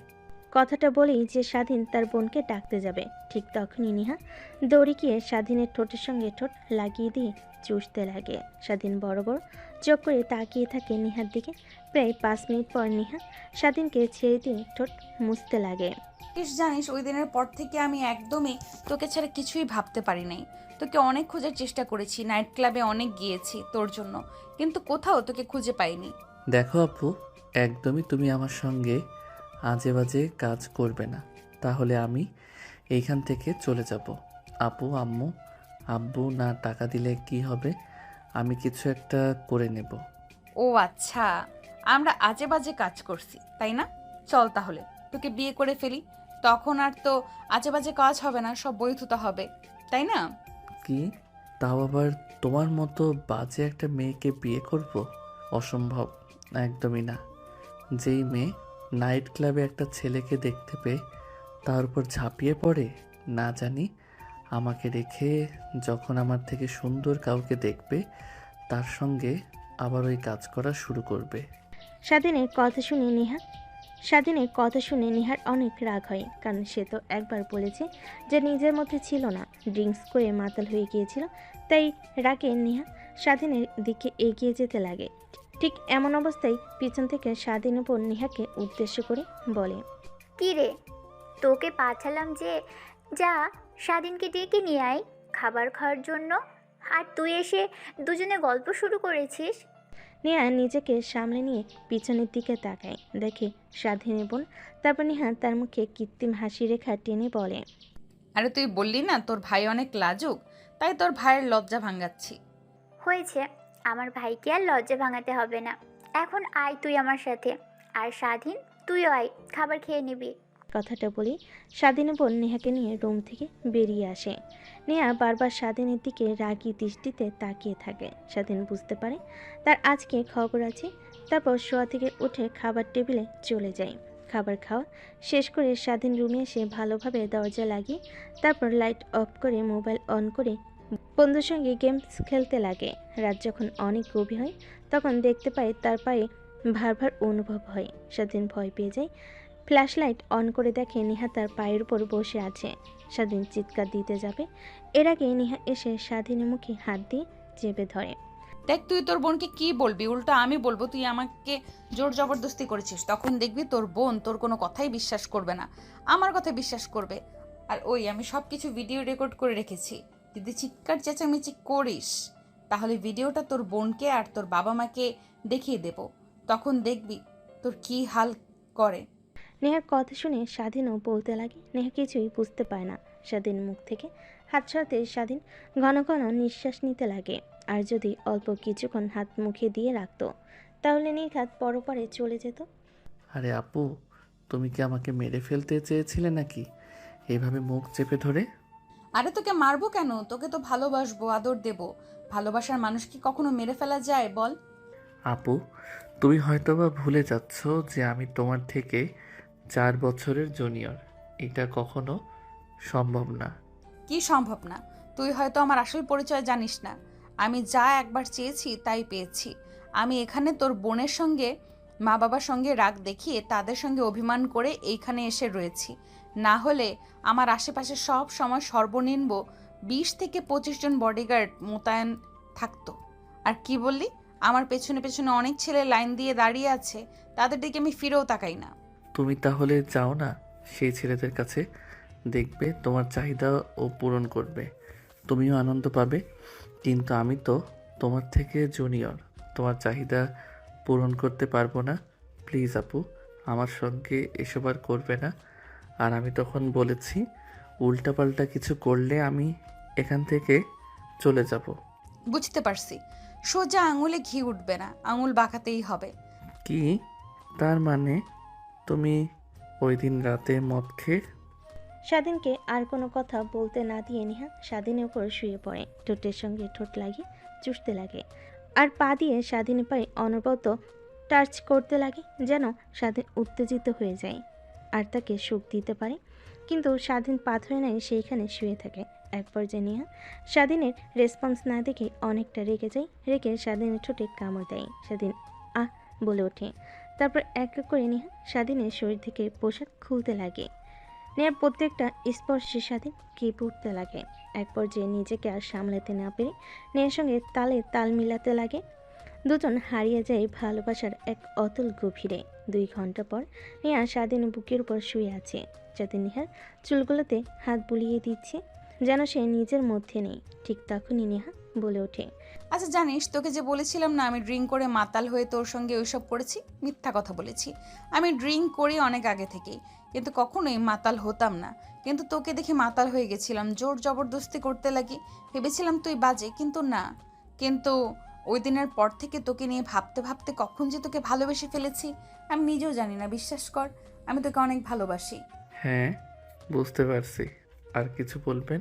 কথাটা বলেই যে স্বাধীন তার বোনকে ডাকতে যাবে, ঠিক তখনই নিহা দৌড়ে গিয়ে স্বাধীনের ঠোঁটের সঙ্গে ঠোঁট লাগিয়ে দিয়ে চুষতে লাগে। স্বাধীন বড় বড় চোখ করে তাকিয়ে থাকে নিহার দিকে। প্রায় 5 মিনিট পর নিহা স্বাধীনকে ছেড়ে দিয়ে ঠোঁট মুছতে লাগে। জানিস, ওই দিনের পর থেকে আমি একদমই তোকে ছাড়া কিছুই ভাবতে পারি নাই। তোকে অনেক খোঁজার চেষ্টা করেছি, নাইট ক্লাবে অনেক গিয়েছি তোর জন্য, কিন্তু কোথাও তোকে খুঁজে পাইনি। দেখো আপু, একদমই তুমি আমার সঙ্গে আজে বাজে কাজ করবে না, তাহলে আমি এইখান থেকে চলে যাব। আপু, আব্বু না টাকা দিলে কি হবে? আমি কিছু একটা করে নেব। ও আচ্ছা, আমরা আজে বাজে কাজ করছি তাই না? চল তাহলে তোকে বিয়ে করে ফেলি, তখন আর তো আজে বাজে কাজ হবে না, সব বৈধতা হবে, তাই না? কি? তাও আবার তোমার মতো বাজে একটা মেয়েকে বিয়ে করব? অসম্ভব, একদমই না। যেই মেয়ে নাইট ক্লাবে একটা ছেলেকে দেখতে পেয়ে তার উপর ঝাঁপিয়ে পড়ে, না জানি আমাকে রেখে যখন আমার থেকে সুন্দর কাউকে দেখবে তার সঙ্গে আবার ওই কাজ করা শুরু করবে। স্বাধীনের কথা শুনে নিহার অনেক রাগ হয়, কারণ সে তো একবার বলেছে যে নিজের মধ্যে ছিল না, ড্রিঙ্কস করে মাতাল হয়ে গিয়েছিল। তাই রাগে নিহা স্বাধীনের দিকে এগিয়ে যেতে লাগে। ঠিক এমন অবস্থায় পিছন থেকে স্বাধীনের বোন নিহাকে উদ্দেশ্য করে বলে, কি রে, তোকে পাঠালাম যে যা স্বাধীনকে ডেকে নিয়ে আয় খাবার খাওয়ার জন্য, আর তুই এসে দুজনে গল্প শুরু করেছিস। নেহা নিজেকে সামলে নিয়ে পিছনের দিকে তাকায়, দেখে স্বাধীনের বোন। তারপর নেহা তার মুখে কৃত্রিম হাসি রেখা টেনে বলে, আরে তুই বললি না তোর ভাই অনেক লাজুক, তাই তোর ভাইয়ের লজ্জা ভাঙাচ্ছি। হয়েছে, আমার ভাইকে আর লজ্জা ভাঙাতে হবে না। এখন আয় তুই আমার সাথে, আর স্বাধীন তুইও আয়, খাবার খেয়ে নিবি। কথাটা বলি স্বাধীনের বোন নেহাকে নিয়ে রুম থেকে বেরিয়ে আসে। নেহা বারবার স্বাধীনের দিকে রাগী দৃষ্টিতে তাকিয়ে থাকে। স্বাধীন বুঝতে পারে তার আজকে খবর আছে। তারপর শোয়া থেকে উঠে খাবার টেবিলে চলে যায়। খাবার খাওয়া শেষ করে স্বাধীন রুমে এসে ভালোভাবে দরজা লাগিয়ে তারপর লাইট অফ করে মোবাইল অন করে বন্ধুর সঙ্গে গেমস খেলতে লাগে। রাত যখন অনেক গভীর হয় তখন দেখতে পায় তার পায়ে ভার ভার অনুভব হয়। স্বাধীন ভয় পেয়ে যায়। ফ্ল্যাশ লাইট অন করে দেখে নেহা তার পায়ের উপর বসে আছে। স্বাধীন চিৎকার দিতে যাবে, এর আগে নেহা এসে স্বাধীনের মুখে হাত দিয়ে চেপে ধরে। দেখ, তুই তোর বোনকে কি বলবি, উল্টো আমি বলবো তুই আমাকে জোর জবরদস্তি করেছিস। তখন দেখবি তোর বোন তোর কোনো কথাই বিশ্বাস করবে না, আমার কথা বিশ্বাস করবে। আর ওই আমি সব কিছু ভিডিও রেকর্ড করে রেখেছি, যদি চিৎকার চেঁচামেচি করিস তাহলে ভিডিওটা তোর বোনকে আর তোর বাবা মাকে দেখিয়ে দেব, তখন দেখবি তোর কি হাল করে। নেহার কথা শুনে স্বাধীনও বলতে লাগে। নেহা কিছুই বুঝতে পায় না। স্বাধীন মুখ থেকে হাত সরাতে স্বাধীন ঘন ঘন নিঃশ্বাস নিতে লাগে। আর যদি অল্প কিছুক্ষণ হাত মুখে দিয়ে রাখতো তাহলে নির্ঘাত পরপরে চলে যেত। আরে আপু, তুমি কি আমাকে মেরে ফেলতে চেয়েছিলে নাকি এইভাবে মুখ চেপে ধরে? আরে তোকে মারবো কেন, তোকে তো ভালোবাসবো, আদর দেব। ভালোবাসার মানুষ কি কখনো মেরে ফেলা যায় বল? আপু, তুমি হয়তোবা ভুলে যাচ্ছ যে আমি তোমার থেকে 4 বছরের জুনিয়র। এটা কখনো সম্ভব না। কি সম্ভব না? তুই হয়তো আমার আসল পরিচয় জানিস না। আমি যা একবার চেয়েছি তাই পেয়েছি। আমি এখানে তোর বোনের সঙ্গে মা বাবার সঙ্গে রাগ দেখিয়ে তাদের সঙ্গে অভিমান করে এইখানে এসে রয়েছি। না হলে আমার আশেপাশে সব সময় সর্বনিম্ন 20 থেকে 25 জন বডিগার্ড মোতায়েন থাকতো। আর কি বললি, আমার পেছনে পেছনে অনেক ছেলে লাইন দিয়ে দাঁড়িয়ে আছে, তাদের দিকে আমি ফিরেও তাকাই না। তুমি তাহলে যাও না সেই ছেলেদের কাছে, দেখবে তোমার চাহিদা ও পূরণ করবে, তুমিও আনন্দ পাবে। কিন্তু আমি তো তোমার থেকে জুনিয়র, তোমার চাহিদা পূরণ করতে পারবো না। প্লিজ আপু, আমার সঙ্গে এসব আর করবে না। আর আমি তখন বলেছি, উল্টাপাল্টা কিছু করলে আমি এখান থেকে চলে যাব। বুঝতে পারছি, সোজা আঙুলে ঘি উঠবে না, আঙুল বাঁকাতেই হবে। কি তার মানে? তুমি ওই দিন রাতে মদ খেয়ে? স্বাধীনকে আর কোনো কথা বলতে না দিয়ে নেহা স্বাধীনের উপর শুয়ে পড়ে। ঠোঁটের সঙ্গে ঠোঁট লাগিয়ে চুষতে লাগে আর পা দিয়ে স্বাধীনের পায়ে অনবরত টাচ করতে লাগে, যেন স্বাধীন উত্তেজিত হয়ে যায় আর তাকে সুখ দিতে পারে। কিন্তু স্বাধীন পাথরে নাই সেইখানে শুয়ে থাকে। এক পর্যায়ে নেহা স্বাধীনের রেসপন্স না দেখে অনেকটা রেগে যায়। রেগে স্বাধীনের ঠোঁটে কামড় দেয়। স্বাধীন আহ বলে ওঠে। তারপর এক এক করে নেহা স্বাধীনের শরীর থেকে পোশাক খুলতে লাগে। নেহার প্রত্যেকটা স্পর্শে স্বাধীন কেঁপে উঠতে লাগে। এক পর্যায়ে নিজেকে আর সামলাতে না পেরে নেহার সঙ্গে তালে তাল মিলাতে লাগে। দুজন হারিয়ে যায় ভালোবাসার এক অতল গভীরে। 2 ঘন্টা পর নেহা স্বাধীন বুকের উপর শুয়ে আছে। যাতে নেহার চুলগুলোতে হাত বুলিয়ে দিচ্ছে, যেন সে নিজের মধ্যে নেই। ঠিক তখনই নেহা বলে ওঠে, আচ্ছা জানিস, তোকে যে বলেছিলাম না আমি ড্রিঙ্ক করে মাতাল হয়ে তোর সঙ্গে ওইসব করেছি, মিথ্যা কথা বলেছি। আমি ড্রিঙ্ক করি অনেক আগে থেকেই, কিন্তু কখনোই মাতাল হতাম না। কিন্তু তোকে দেখে মাতাল হয়ে গেছিলাম, জোর জবরদস্তি করতে লাগি। ভেবেছিলাম তুই বাজে, কিন্তু না। কিন্তু ওই দিনের পর থেকে তোকে নিয়ে ভাবতে ভাবতে কখন যে তোকে ভালোবেসে ফেলেছি আমি নিজেও জানি না। বিশ্বাস কর, আমি তোকে অনেক ভালোবাসি। হ্যাঁ, বুঝতে পারছি। আর কিছু বলবেন?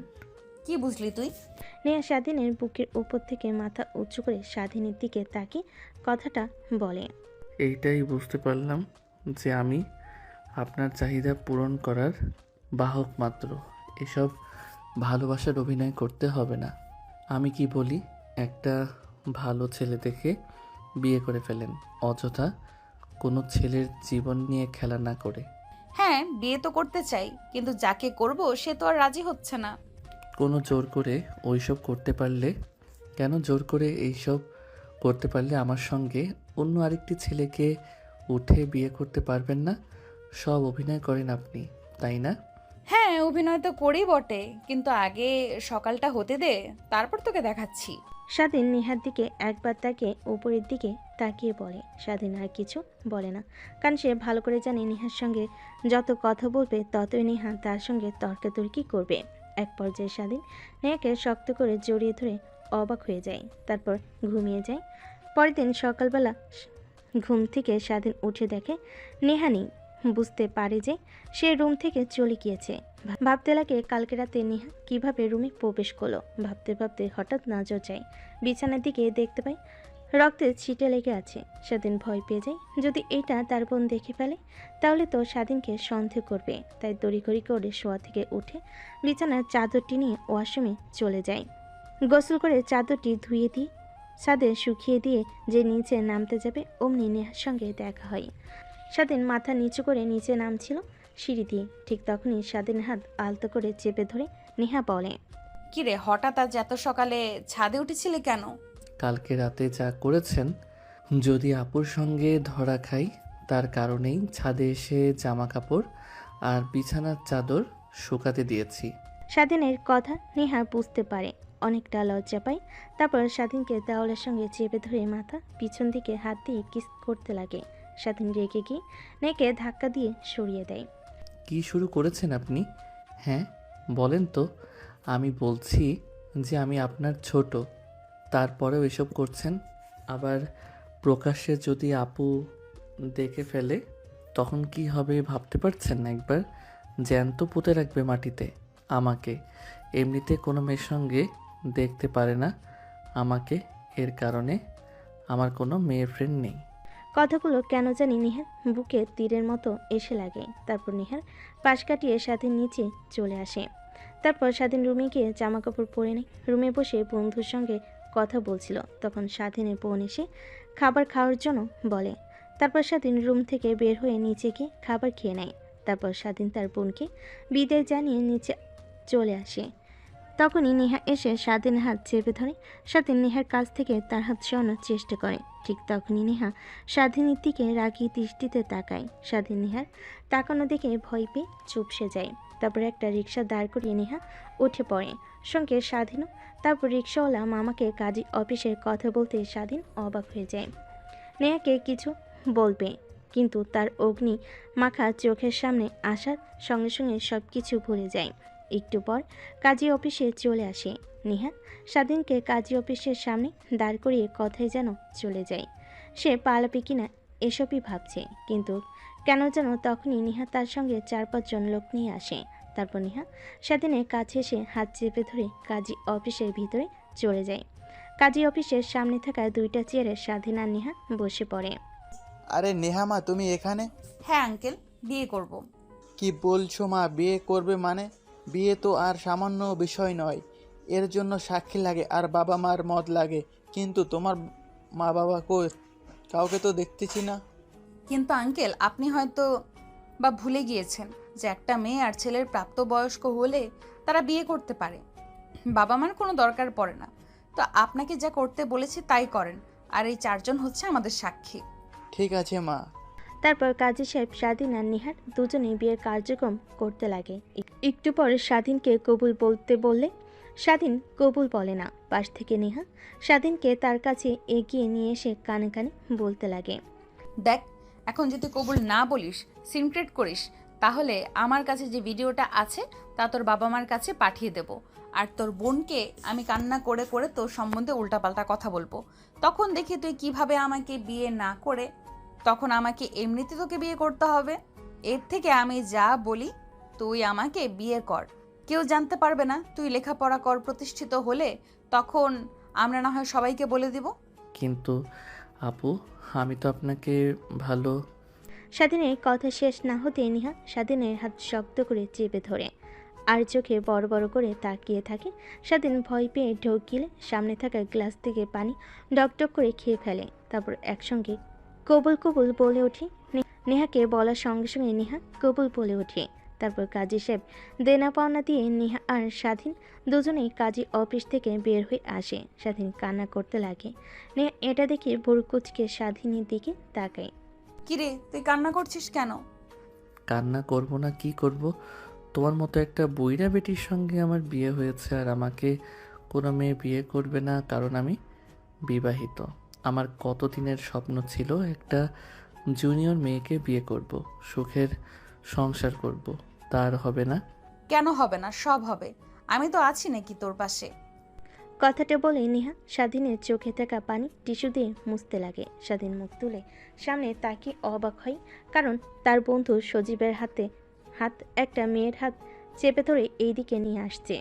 কি বুঝলি তুই? নেহা স্বাধীনের বুকের উপর থেকে মাথা উঁচু করে স্বাধীনের দিকে তাকিয়ে কথাটা বলে। এইটাই বুঝতে পারলাম যে আমি আপনার চাহিদা পূরণ করার বাহক মাত্র। এসব ভালোবাসার অভিনয় করতে হবে না। আমি কি বলি, একটা ভালো ছেলে দেখে বিয়ে করে ফেলেন, অযথা কোনো ছেলের জীবন নিয়ে খেলা না করে। হ্যাঁ, বিয়ে তো করতে চাই, কিন্তু যাকে করব সে তো আর রাজি হচ্ছে না। কোনো জোর করে ওইসব করতে পারলে, কেন জোর করে এইসব করতে পারলে আমার সঙ্গে অন্য আরেকটি ছেলেকে উঠে বিয়ে করতে পারবেন না? সব অভিনয় করেন আপনি, তাই না? হ্যাঁ, অভিনয় তো করি বটে, কিন্তু আগে সকালটা হতে দে, তারপর তোকে দেখাচ্ছি। স্বাধীন নেহার দিকে একবার তাকিয়ে উপরের দিকে তাকিয়ে বলে। স্বাধীন আর কিছু বলে না, কারণ সে ভালো করে জানে নেহার সঙ্গে যত কথা বলবে ততই নেহা তার সঙ্গে তর্কাতর্কি করবে। এক পর্যায়ে স্বাধীন নেহাকে শক্ত করে জড়িয়ে ধরে অবাক হয়ে যায়, তারপর ঘুমিয়ে যায়। পরের দিন সকালবেলা ঘুম থেকে স্বাধীন উঠে দেখে নেহা নেই। বুঝতে পারে যে সে রুম থেকে চলে গিয়েছে। ভাবতে লাগে কালকে রাতে নেহা কিভাবে রুমে প্রবেশ করলো। ভাবতে ভাবতে হঠাৎ নজর যায় বিছানার দিকে, দেখতে পায় রক্তের ছিটে লেগে আছে। স্বাধীন ভয় পেয়ে যায়, যদি এটা তার বোন দেখে ফেলে তাহলে তো স্বাধীনকে সন্দেহ করবে। তাই তড়িঘড়ি করে শোয়া থেকে উঠে বিছানার চাদরটি নিয়ে ওয়াশরুমে চলে যায়। গোসল করে চাদরটি ধুয়ে দিয়ে ছাদে শুকিয়ে দিয়ে যে নিচে নামতে যাবে অমনি নেহার সঙ্গে দেখা হয়। স্বাধীন মাথা নিচু করে নিচে নামছিল সিঁড়ি দিয়ে। ঠিক তখনই স্বাধীনের হাত আলতো করে চেপে ধরে নেহা বলে, কিরে, হঠাৎ আজ এত সকালে ছাদে উঠেছিলে কেন? কালকে রাতে যা করেছেন, যদি আপুর সঙ্গে ধরা খাই তার কারণেই ছাদে এসে জামা কাপড় আর বিছানার চাদর শুকাতে দিয়েছি। স্বাধীনের কথা নেহা বুঝতে পারে, অনেকটা লজ্জা পায়। তারপর স্বাধীনকে দেওয়ালের সঙ্গে চেপে ধরে মাথা পিছন দিকে হাত দিয়ে কিস করতে লাগে। স্বাধীন রেগে গিয়ে নেকে ধাক্কা দিয়ে সরিয়ে দেয়। কি শুরু করেছেন আপনি? হ্যাঁ বলেন তো। আমি বলছি যে আমি আপনার ছোট, তারপরেও এসব করছেন। আবার প্রকাশ্যে যদি আপু দেখে ফেলে তখন কি হবে ভাবতে পারছেন না একবার? জ্যান্ত পুঁতে রাখবে মাটিতে আমাকে। এমনিতে কোনো মেয়ের সঙ্গে দেখতে পারে না আমাকে, এর কারণে আমার কোনো মেয়ে ফ্রেন্ড নেই। কথাগুলো কেন জানি নেহার বুকে তীরের মতো এসে লাগে। তারপর নেহার পাশ কাটিয়ে স্বাধীন নিচে চলে আসে। তারপর স্বাধীন রুমে গিয়ে জামা কাপড় পরে নেয়। রুমে বসে বন্ধুর সঙ্গে কথা বলছিল, তখন স্বাধীনের বোন এসে খাবার খাওয়ার জন্য বলে। তারপর স্বাধীন রুম থেকে বের হয়ে নিচে গিয়ে খাবার খেয়ে নেয়। তারপর স্বাধীন তার বোনকে বিদায় জানিয়ে নিচে চলে আসে। তখনই নেহা এসে স্বাধীনের হাত চেপে ধরে। স্বাধীন নেহার কাছ থেকে তার হাত সরানোর চেষ্টা করে। ঠিক তখনই নেহা স্বাধীনের দিকে রাগী দৃষ্টিতে তাকায়। স্বাধীন নেহার তাকানো দেখে ভয় পেয়ে চুপসে যায়। তারপর একটা রিক্সা দাঁড় করিয়ে নেহা উঠে পড়ে, সঙ্গে স্বাধীনও। তারপর রিক্সাওয়ালা মামাকে কাজী অফিসের কথা বলতে স্বাধীন অবাক হয়ে যায়। নেহাকে কিছু বলবে, কিন্তু তার অগ্নি মাখা চোখের সামনে আসার সঙ্গে সঙ্গে সব কিছু ভুলে যায়। একটু পর কাজী অফিসে চলে আসে নেহা। স্বাধীনকে কাজী অফিসের সামনে দাঁড় করিয়ে কথায় যেন চলে যায়। সে পালাবে কিনা এসবই ভাবছে, কিন্তু কেন যেন তখনই নেহা তার সঙ্গে 4-5 জন লোক নিয়ে আসে। তারপর নেহা স্বাধীনের কাছে এসে হাত চেপে ধরে কাজী অফিসের ভিতরে চলে যায়। কাজী অফিসের সামনে থাকা 2টা চেয়ারে স্বাধীন আর নেহা বসে পড়ে। আরে নেহা মা, তুমি এখানে? হ্যাঁ আঙ্কেল, বিয়ে করব। কি বলছো মা? বিয়ে করবে মানে? বিয়ে তো আর সামান্য বিষয় নয়, এর জন্য সাক্ষী লাগে আর বাবা মার মত লাগে। কিন্তু তোমার মা বাবা কই? কাউকে তো দেখতেছি না। কিন্তু আঙ্কেল, আপনি হয়তো বা ভুলে গিয়েছেন যে একটা মেয়ে আর ছেলের প্রাপ্তবয়স্ক হলে তারা বিয়ে করতে পারে, বাবা মার কোনো দরকার পড়ে না। তো আপনাকে যা করতে বলেছি তাই করেন, আর এই 4জন হচ্ছে আমাদের সাক্ষী। ঠিক আছে মা। তারপর কাজী সাহেব, স্বাধীন আর নিহার দুজনেই বিয়ের কার্যক্রম করতে লাগে। একটু পরে স্বাধীনকে কবুল বলতে বললে স্বাধীন কবুল বলে না। পাশ থেকে নেহা স্বাধীনকে তার কাছে এগিয়ে নিয়ে এসে কানে কানে বলতে লাগে। দেখ, এখন যদি কবুল না বলিস, সিনক্রেট করিস, তাহলে আমার কাছে যে ভিডিওটা আছে তা তোর বাবা মার কাছে পাঠিয়ে দেব। আর তোর বোনকে আমি কান্না করে করে তোর সম্বন্ধে উল্টাপাল্টা কথা বলবো। তখন দেখি তুই কিভাবে আমাকে বিয়ে না করে, তখন আমাকে এমনিতে তোকে বিয়ে করতে হবে। এর থেকে আমি যা বলি তুই আমাকে বিয়ে কর, কেউ জানতে পারবে না। তুই লেখাপড়া কর, প্রতিষ্ঠিত হলে তখন আমরা না হয় সবাইকে বলে দিব। কিন্তু আপু, আমি তো আপনাকে ভালো। স্বাধীনের কথা শেষ না হতে নিহা স্বাধীনের হাত শক্ত করে চেপে ধরে আর চোখে বড় বড় করে তাকিয়ে থাকে। স্বাধীন ভয় পেয়ে ঢোক গিলে সামনে থাকা গ্লাস থেকে পানি ডকডক করে খেয়ে ফেলে। তারপর একসঙ্গে কবুল কবুল বলে ওঠে। নেহাকে বলার সঙ্গে সঙ্গে নেহা কবুল বলে ওঠে। তারপর কাজী সাহেব দেনা পাওনা দিয়ে নেহা আর স্বাধীন দুজনেই কাজী অফিস থেকে বের হয়ে আসে। স্বাধীন কান্না করতে লাগে। নেহা এটা দেখে ভোর কুচকে স্বাধীনের দিকে তাকায়। কিরে, তুই কান্না করছিস কেন? কান্না করব না কি করব? তোমার মতো একটা বুইড়া বেটির সঙ্গে আমার বিয়ে হয়েছে, আর আমাকে কোনো মেয়ে বিয়ে করবে না কারণ আমি বিবাহিত। আমার কতদিনের স্বপ্ন ছিল একটা জুনিয়র মেয়েকে বিয়ে করব, সুখের সংসার করব। তার হবে না? কেন হবে না? সব হবে। আমি তো আছি নাকি তোর পাশে? কথাটা বলে নেহা স্বাধীনের চোখে থাকা পানি টিস্যু দিয়ে মুছতে লাগে। স্বাধীন মুখ তুলে সামনে তাকিয়ে অবাক হয়, কারণ তার বন্ধু সজীবের হাত একটা মেয়ের হাত চেপে ধরে এইদিকে নিয়ে আসছে।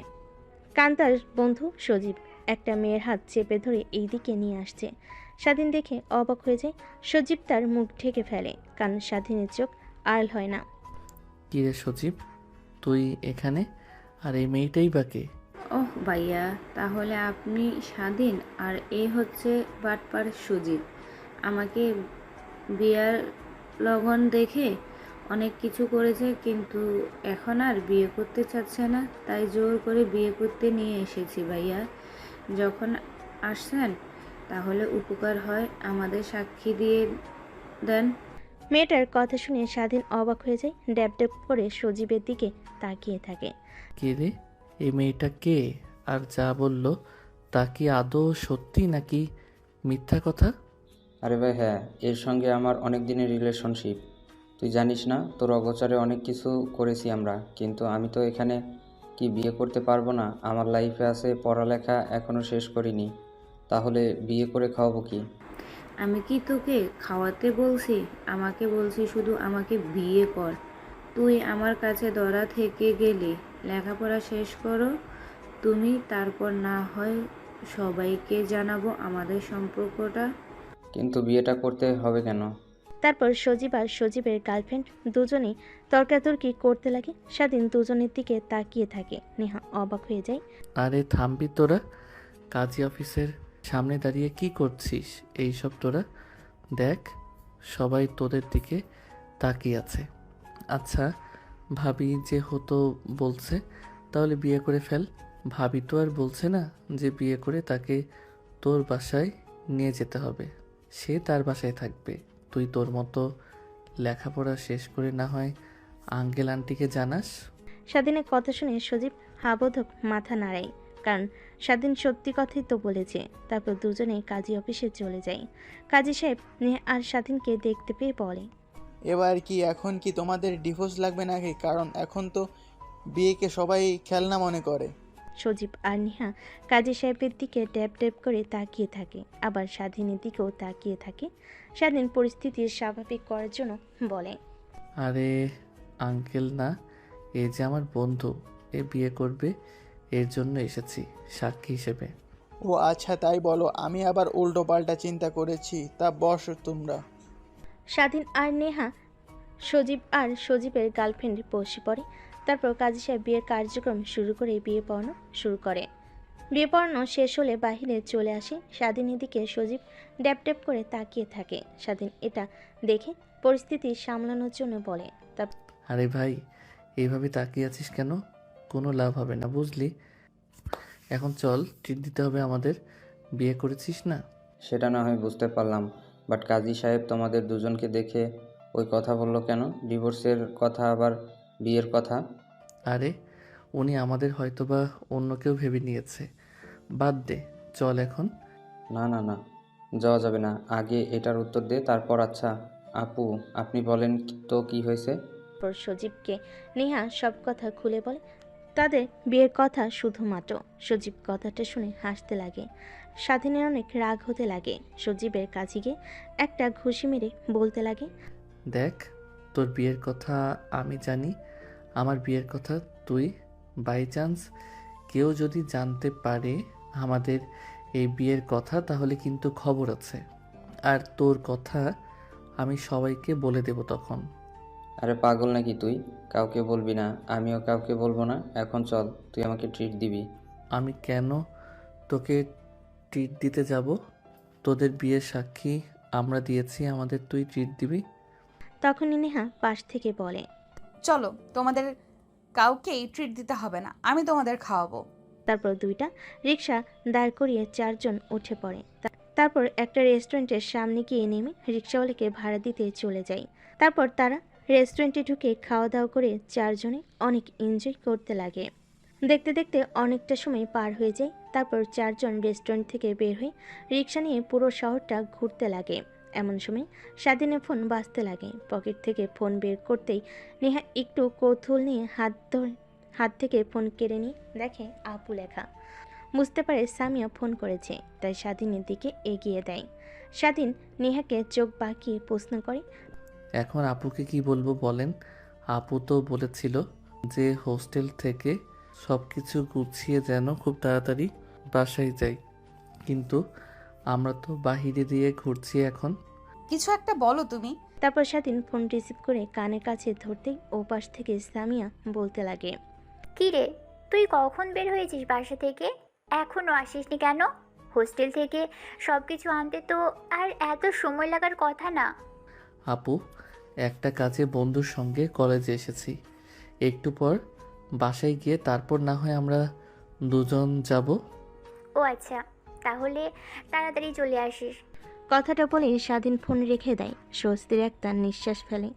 কান্তার বন্ধু সজীব একটা মেয়ের হাত চেপে ধরে এইদিকে নিয়ে আসছে। স্বাধীন দেখে অবাক হয়ে যায়। সজীব তার মুখ ঢেকে ফেলে, কারণ স্বাধীনের চোখ আড়াল হয় না। কি রে সজীব, তুই এখানে? আর এই মেয়েটাই বা কে? ওহ ভাইয়া, তাহলে আপনি স্বাধীন আর এ হচ্ছে বাটপার সুজিত। আমাকে বিয়ার লগন দেখে অনেক কিছু করেছে, কিন্তু এখন আর বিয়ে করতে চাচ্ছে না, তাই জোর করে বিয়ে করতে নিয়ে এসেছি ভাইয়া। যখন আসছেন তাহলে উপকার হয় আমাদের সাক্ষী দিয়ে দেন। মেয়েটার কথা শুনে স্বাধীন অবাক হয়ে যায়। ড্যাব ড্যাব করে সজীবের দিকে তাকিয়ে থাকে। কে রে এই মেয়েটা? কে? আর যা বললো তা কি আদৌ সত্যি নাকি মিথ্যা কথা? আরে ভাই হ্যাঁ, এর সঙ্গে আমার অনেক দিনের রিলেশনশিপ। তুই জানিস না, তোর অগোচরে অনেক কিছু করেছি আমরা, কিন্তু আমি তো এখানে কি বিয়ে করতে পারবো না? আমার লাইফে আছে, পড়ালেখা এখনও শেষ করিনি, তাহলে বিয়ে করে খাওয়াবো কি? আমি কি তোকে খাওয়াতে বলছি? আমাকে বলছি শুধু আমাকে বিয়ে কর। তুই আমার কাছে ধরা থেকে গেলে লেখাপড়া শেষ করো তুমি, তারপর না হয় সবাইকে জানাবো আমাদের সম্পর্কটা। কিন্তু বিয়েটা করতে হবে কেন? তারপর সজীব আর সজীবের গার্লফ্রেন্ড দুজনেই তর্কাতর্কি করতে লাগে। স্বাধীন দুজনের দিকে তাকিয়ে থাকে। নেহা অবাক হয়ে যায়। আরে থামবি তোরা? কাজী অফিসের সামনে দাঁড়িয়ে কি করছিস এইসব তোরা? দেখ, সবাই তোদের দিকে তাকিয়ে আছে। আচ্ছা, ভাবি যে হতো বলছে, তাহলে বিয়ে করে ফেল। ভাবি তো আর বলছে না যে বিয়ে করে তাকে তোর বাসায় নিয়ে যেতে হবে, সে তার বাসায় থাকবে। তুই তোর মতো লেখাপড়া শেষ করে না হয় আঙ্কেল আন্টিকে জানাস। স্বাধীনের কথা শুনে সজীব হাবোধক মাথা নাড়ায়, কারণ স্বাধীন সত্যি কথাই তো বলেছে। তারপর দুজনে কাজী অফিসে চলে যায়। কাজী সাহেব নেহা আর স্বাধীনকে দেখতে পেয়ে বলে, এবার কি এখন কি তোমাদের ডিভোর্স লাগবে নাকি? কারণ এখন তো বিয়েকে সবাই খেলনা মনে করে। সজীব আর নেহা কাজী সাহেবের দিকে ড্যাব ড্যাব করে তাকিয়ে থাকে, আবার স্বাধীনের দিকেও তাকিয়ে থাকে। স্বাধীন পরিস্থিতি স্বাভাবিক করার জন্য বলে, আরে আঙ্কেল না, এ যে আমার বন্ধু, এ বিয়ে করবে, এর জন্য এসেছি সাক্ষী হিসেবে। ও আচ্ছা, তাই বলো। আমি আবার উল্টো পাল্টা চিন্তা করেছি। তা বস তোমরা। স্বাধীন আর নেহা সজীব আর সজীবের গার্লফ্রেন্ড বসে পড়ে। তারপর কাজী সাহেব বিয়ের কার্যক্রম শুরু করে বিয়ে পড়ানো শুরু করে। বিয়ে পড়ানো শেষ হলে বাহিরে চলে আসে। স্বাধীনের দিকে সজীব ড্যাপ ড্যাপ করে তাকিয়ে থাকে। স্বাধীন এটা দেখে পরিস্থিতি সামলানোর জন্য বলে, আরে ভাই, এইভাবে তাকিয়ে আছিস কেন? কোনো লাভ হবে না, বুঝলি? এখন চল, ট্রিট দিতে হবে আমাদের। বিয়ে করেছিস না? সেটা না হয় বুঝতে পারলাম, বাট কাজী সাহেব তোমাদের দুজনকে দেখে ওই কথা বললো কেন? ডিভোর্সের কথা আবার বিয়ের কথা? আরে উনি আমাদের হয়তোবা অন্য কেউ ভেবে নিয়েছে। বাদ দে, চল এখন। না না না, যাওয়া যাবে না। আগে এটার উত্তর দে, তারপর। আচ্ছা আপু, আপনি বলেন তো কি হয়েছে? তারপর সজীবকে নেহা সব কথা খুলে বলে তাদের বিয়ের কথা। শুধুমাত্র সজীব কথাটা শুনে হাসতে লাগে। স্বাধীনের অনেক রাগ হতে লাগে। সজীবের কাছে গিয়ে একটা ঘুষি মেরে বলতে লাগে, দেখ, তোর বিয়ের কথা আমি জানি, আমার বিয়ের কথা তুই। বাই চান্স কেউ যদি জানতে পারে আমাদের এই বিয়ের কথা, তাহলে কিন্তু খবর আছে। আর তোর কথা আমি সবাইকে বলে দেব তখন। আরে পাগল নাকি তুই? কাউকে বলবি না, আমিও কাউকে বলবো না। এখন চল, তুই আমাকে ট্রিট দিবি। আমি কেন তোকে ট্রিট দিতে যাব? তোদের বিয়ের সাক্ষী আমরা দিয়েছি, আমাদের তুই ট্রিট দিবি? তখনই নেহা পাশ থেকে বলে, চলো, তোমাদের কাউকেই ট্রিট দিতে হবে না, আমি তোমাদের খাওয়াবো। তারপর দুইটা রিক্সা দাঁড় করিয়ে চারজন উঠে পড়ে। তারপর একটা রেস্টুরেন্টের সামনে গিয়ে নেমে রিক্সাওয়ালাকে ভাড়া দিতে চলে যায়। তারপর তারা রেস্টুরেন্টে ঢুকে খাওয়া দাওয়া করে চারজনে অনেক এনজয় করতে লাগে। দেখতে দেখতে অনেকটা সময় পার হয়ে যায়। তারপর চারজন রেস্টুরেন্ট থেকে বের হয়ে রিক্সা নিয়ে পুরো শহরটা ঘুরতে লাগে। এমন সময় স্বাধীনের ফোন বাজতে লাগে। পকেট থেকে ফোন বের করতেই নেহা একটু কৌতূহল নিয়ে হাত থেকে ফোন কেড়ে নিয়ে দেখে আপু লেখা। বুঝতে পারে সামিয়া ফোন করেছে, তাই স্বাধীনের দিকে এগিয়ে দেয়। স্বাধীন নেহাকে চোখ বাঁকিয়ে প্রশ্ন করে, এখন আপুকে কি বলবো বলেন? আপু তো বলেছিল যে হোস্টেল থেকে সব কিছু গুছিয়ে যেন খুব তাড়াতাড়ি বাসায় যাই, কিন্তু আমরা তো বাহিরে দিয়ে ঘুরছি এখন। কিছু একটা বলো তুমি। তারপর স্বাধীন ফোন রিসিভ করে কানের কাছে ধরতেই ওপাশ থেকে সামিয়া বলতে লাগে, কি রে, তুই কখন বের হয়েছিস বাসা থেকে? এখনও আসিসনি কেন? হোস্টেল থেকে সব কিছু আনতে তো আর এত সময় লাগার কথা না। আপু, একটা কাজে বন্ধুর সঙ্গে কলেজে এসেছি, একটু পর বাসায় গিয়ে তারপর না হয় আমরা দুজন যাব। ও আচ্ছা, তাহলে তাড়াতাড়ি চলে আসিস। কথাটা বলে স্বাধীন ফোন রেখে দেয়। স্বস্তির একটা নিঃশ্বাস ফেলে।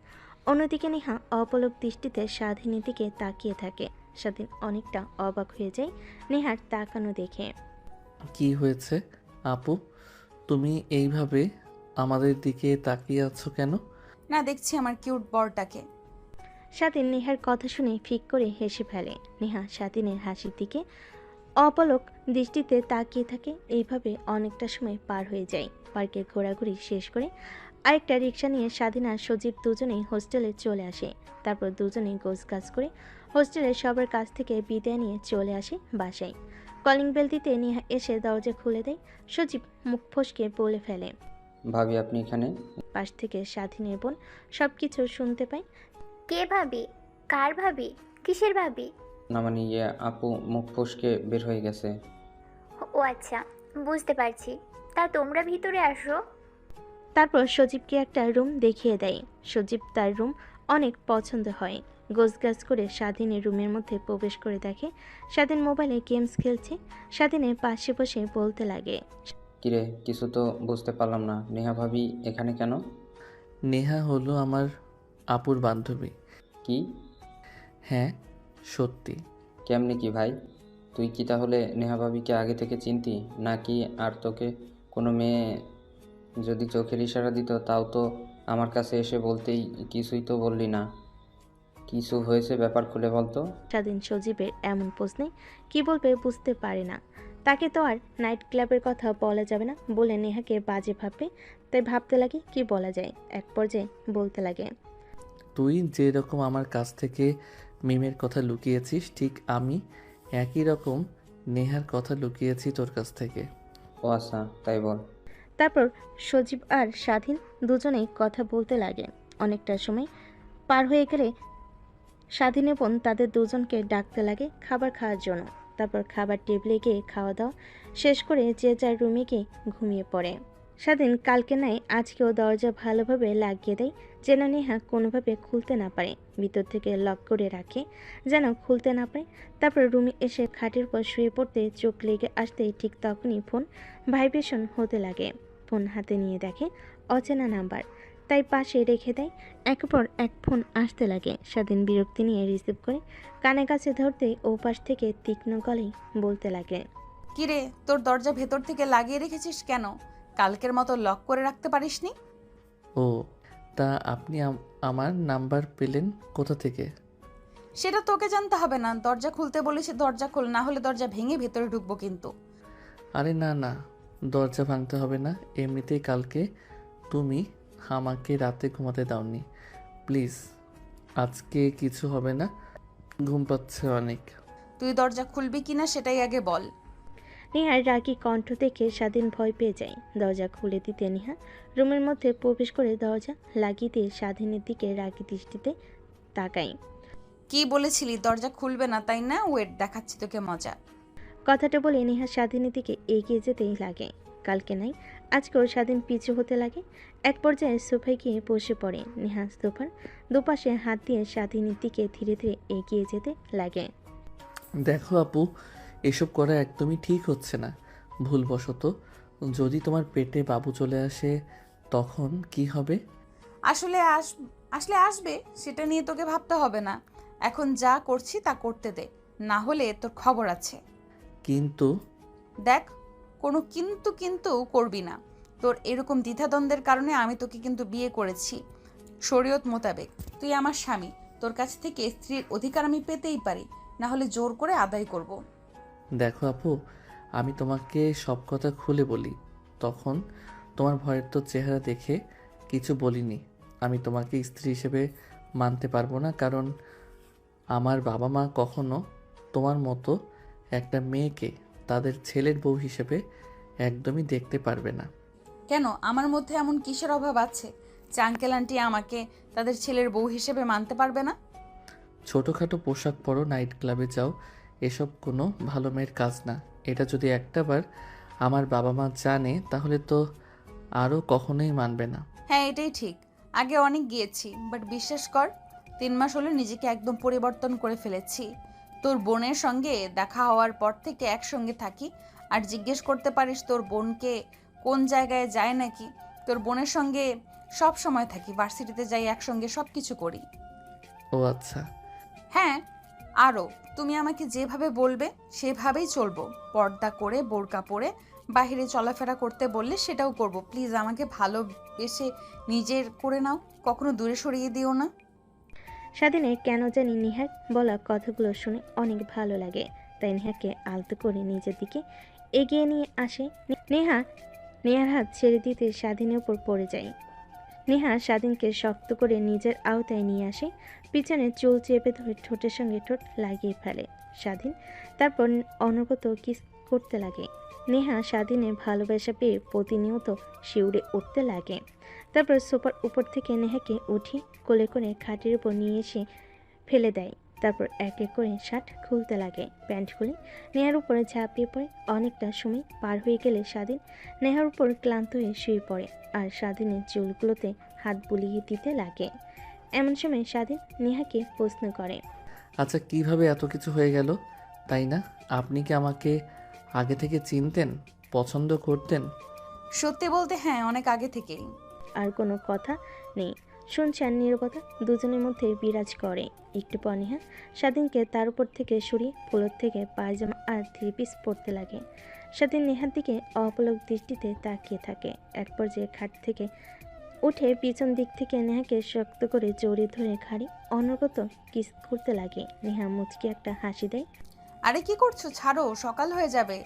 অন্যদিকে নেহা অপলক দৃষ্টিতে স্বাধীনের দিকে তাকিয়ে থাকে। স্বাধীন অনেকটা অবাক হয়ে যায় নেহার তাকানো দেখে। কি হয়েছে আপু, তুমি এইভাবে আমাদের দিকে তাকিয়ে আছো কেন? না, দেখছি আমার কিউট বরটাকে। স্বাধীন নেহার কথা শুনে ফিক করে হেসে ফেলে। নেহা স্বাধীনের হাসির দিকে অপলক দৃষ্টিতে তাকিয়ে থাকে। এইভাবে অনেকটা সময় পার হয়ে যায়। পার্কে ঘোরাঘুরি শেষ করে আরেকটা রিক্সা নিয়ে স্বাধীন আর সজীব দুজনেই হোস্টেলে চলে আসে। তারপর দুজনেই গোছগাছ করে হোস্টেলের সবার কাছ থেকে বিদায় নিয়ে চলে আসে বাসায়। কলিং বেল দিতে নেহা এসে দরজা খুলে দেয়। সজীব মুখ ফসকে বলে ফেলে, ভাবি আপনি এখানে? পাশ থেকে স্বাধীনের বোন সব কিছু শুনতে পায়। কে ভাবি? কার ভাবি? কিসের ভাবি? না মানে ইয়ে, আপু মুখ ফসকে বের হয়ে গেছে। ও আচ্ছা, বুঝতে পারছি। তা তোমরা ভিতরে আসো। তারপর সজীবকে একটা রুম দেখিয়ে দেয়। সজীব তার রুম অনেক পছন্দ হয়। গোছগাছ করে স্বাধীনের রুমের মধ্যে প্রবেশ করে দেখে স্বাধীন মোবাইলে গেমস খেলছে। স্বাধীনের পাশে বসে বলতে লাগে, কিরে, কিছু তো বুঝতে পারলাম না। নেহা ভাবি এখানে কেন? নেহা হলো আমার আপুর বান্ধবী। কি? হ্যাঁ, সত্যি। কেমনে কি ভাই? তুই কি তাহলে নেহা ভাবিকে আগে থেকে চিনতি নাকি? আর তোকে কোনো মেয়ে যদি চোখের ইশারা দিত তাও তো আমার কাছে এসে বলতেই, কিছুই তো বললি না। কিছু হয়েছে, ব্যাপার খুলে বলতো। স্বাধীন সজীবের এমন প্রশ্নে কি বলবে বুঝতে পারে না। তাকে তো আর নাইট ক্লাবের কথা বলা যাবে না বলে নেহাকে বাজে ভাববে। তাই ভাবতে লাগে কি বলা যায়। এক পর্যায়ে বলতে লাগে, তুই যেরকম আমার কাছ থেকে মিমের কথা লুকিয়েছিস, ঠিক আমি একই রকম নেহার কথা লুকিয়েছি তোর কাছ থেকে। ও আচ্ছা, তাই বল। তারপর সজীব আর স্বাধীন দুজনেই কথা বলতে লাগে। অনেকটা সময় পার হয়ে গেলে স্বাধীন বোন তাদের দুজনকে ডাকতে লাগে খাবার খাওয়ার জন্য। তারপর খাবার টেবিলে গিয়ে খাওয়া দাওয়া শেষ করে যে যার রুমে গিয়ে ঘুমিয়ে পড়ে। স্বাধীন কালকে নাই আজকেও দরজা ভালোভাবে লাগিয়ে দেয় যেন নেহা কোনোভাবে খুলতে না পারে, ভিতর থেকে লক করে রাখে যেন খুলতে না পারে। তারপর রুমে এসে খাটের উপর শুয়ে পড়তে চোখ লেগে আসতেই ঠিক তখনই ফোন ভাইব্রেশন হতে লাগে। ফোন হাতে নিয়ে দেখে অচেনা নাম্বার, তাই পাশে রেখে দেয়। একের পর এক ফোন আসতে লাগে। স্বাধীন বিরক্তি নিয়ে রিসিভ করে কানে কাছে ধরতেই ও পাশ থেকে তীক্ষ্ণ গলায় বলতে লাগে, কিরে, তোর দরজা ভেতর থেকে লাগিয়ে রেখেছিস কেন? কালকের মতো লক করে রাখতে পারিসনি? ও, তা আপনি আমার নাম্বার পেলেন কোথা থেকে? সেটা তোকে জানতে হবে না। দরজা খুলতে বলেছি, দরজা খোল, না হলে দরজা ভেঙে ভেতরে ঢুকবো কিন্তু। আরে না না, দরজা ভাঙতে হবে না। এমনিতেই কালকে তুমি আমাকে রাতে ঘুমাতে দাওনি। প্লিজ, আজকে কিছু হবে না, ঘুম পাচ্ছে অনেক। তুই দরজা খুলবি কিনা সেটাই আগে বল। নেহার রাগী কণ্ঠ দেখে স্বাধীন ভয় পেয়ে যায়। দরজা খুলে দিতে নেহা রুমের মধ্যে প্রবেশ করে দরজা লাগিয়ে দিয়ে স্বাধীনের দিকে রাগী দৃষ্টিতে তাকায়। কি বলেছিলি দরজা খুলবে না, তাই না? ওয়েট, দেখাচ্ছি তোকে মজা। কথাটা বলে নেহা স্বাধীনের দিকে এগিয়ে যেতেই লাগে। কালকে নাই আজকেও স্বাধীন পিছু হতে লাগে। এক পর্যায়ে সোফায় গিয়ে বসে পড়ে। নেহা সোফার দুপাশে হাত দিয়ে স্বাধীনের দিকে ধীরে ধীরে এগিয়ে যেতে লাগে। দেখো আপু, এসব করা একদমই ঠিক হচ্ছে না। ভুলবশত যদি তোমার পেটে বাবু চলে আসে তখন কি হবে? আসলে আসবে, সেটা নিয়ে তোকে ভাবতে হবে না। এখন যা করছি তা করতে দে, না হলে তোর খবর আছে। কিন্তু দেখ, কোনো কিন্তু কিন্তু করবি না। তোর এরকম দ্বিধাদ্বন্দ্বের কারণে আমি তোকে কিন্তু বিয়ে করেছি শরীয়ত মোতাবেক। তুই আমার স্বামী, তোর কাছ থেকে স্ত্রীর অধিকার আমি পেতেই পারি, না হলে জোর করে আদায় করব। দেখো আপু, আমি তোমাকে সব কথা খুলে বলি, তখন তোমার ভয়ের তো চেহারা দেখে কিছু বলিনি। আমি তোমাকে স্ত্রী হিসেবে মানতে পারবো না, কারণ আমার বাবা মা কখনো তোমার মতো একটা মেয়েকে তাদের ছেলের বউ হিসেবে একদমই দেখতে পারবে না। কেন, আমার মধ্যে এমন কিসের অভাব আছে যে আঙ্কেল আন্টি আমাকে তাদের ছেলের বউ হিসেবে মানতে পারবে না? ছোটোখাটো পোশাক পরো, নাইট ক্লাবে যাও, এসব কোনো ভালো মেয়ের কাজ না। এটা যদি একটাবার আমার বাবা মা জানে তাহলে তো আরও কখনোই মানবে না। হ্যাঁ, এটাই ঠিক। আগে অনেক গিয়েছি, বাট বিশ্বাস কর 3 মাস হলো নিজেকে একদম পরিবর্তন করে ফেলেছি। তোর বোনের সঙ্গে দেখা হওয়ার পর থেকে একসঙ্গে থাকি। আর জিজ্ঞেস করতে পারিস তোর বোনকে কোন জায়গায় যায় নাকি? তোর বোনের সঙ্গে সব সময় থাকি, ভার্সিটিতে যাই একসঙ্গে, সব কিছু করি। ও আচ্ছা। হ্যাঁ, আরও তুমি আমাকে যেভাবে বলবে সেভাবেই চলবো। পর্দা করে বোরকা পরে বাইরে চলাফেরা করতে বললে সেটাও করব। প্লিজ আমাকে ভালোবেসে নিজের করে নাও, কখনো দূরে সরিয়ে দিও না। স্বাধীনের কেন জানি নেহার বলা কথাগুলো শুনে অনেক ভালো লাগে, তাই নেহাকে আলতো করে নিজের দিকে এগিয়ে নিয়ে আসে। নেহার হাত ছেড়ে দিতে স্বাধীনের উপর পড়ে যায়। নেহা স্বাধীনকে শক্ত করে নিজের আওতায় নিয়ে আসে, পিছনে চুল চেপে ধরে ঠোঁটের সঙ্গে ঠোঁট লাগিয়ে ফেলে স্বাধীন। তারপর অনবরত কিস করতে লাগে। নেহা স্বাধীনের ভালোবাসা পেয়ে প্রতিনিয়ত শিউরে উঠতে লাগে। তারপর সোফার উপর থেকে নেহাকে উঠি কোলে করে খাটের উপর নিয়ে এসে ফেলে দেয়। তারপর এক এক করে শার্ট খুলতে লাগে। প্যান্ট খুলে নেহার উপরে ঝাঁপিয়ে পড়ে। অনেকটা সময় পার হয়ে গেলে স্বাধীন নেহার উপর ক্লান্ত হয়ে শুয়ে পড়ে আর স্বাধীনের চুলগুলোতে হাত বুলিয়ে দিতে লাগে। এমন সময় স্বাধীন নেহাকে প্রশ্ন করে, আচ্ছা, কিভাবে এত কিছু হয়ে গেল? তাই না, আপনি কি আমাকে আগে থেকে চিনতেন, পছন্দ করতেন? সত্যি বলতে হ্যাঁ, অনেক আগে থেকেই। আর কোনো কথা নেই। শুনছে আর নীরবতা দুজনের মধ্যে বিরাজ করে। একটু পর নেহা স্বাধীনকে তার উপর থেকে সরিয়ে ফ্লোর থেকে পায়জামা আর 3 পিস পরতে লাগে। স্বাধীন নেহার দিকে অপলক দৃষ্টিতে তাকিয়ে থাকে। এক পর্যায়ে খাট থেকে উঠে পিছন দিক থেকে নেহাকে শক্ত করে জড়িয়ে ধরে ঘাড়ি অনর্গত কিস করতে লাগে। নেহা মুচকি একটা হাসি দেয়। আরে কি করছো, ছাড়ো, সকাল হয়ে যাবে।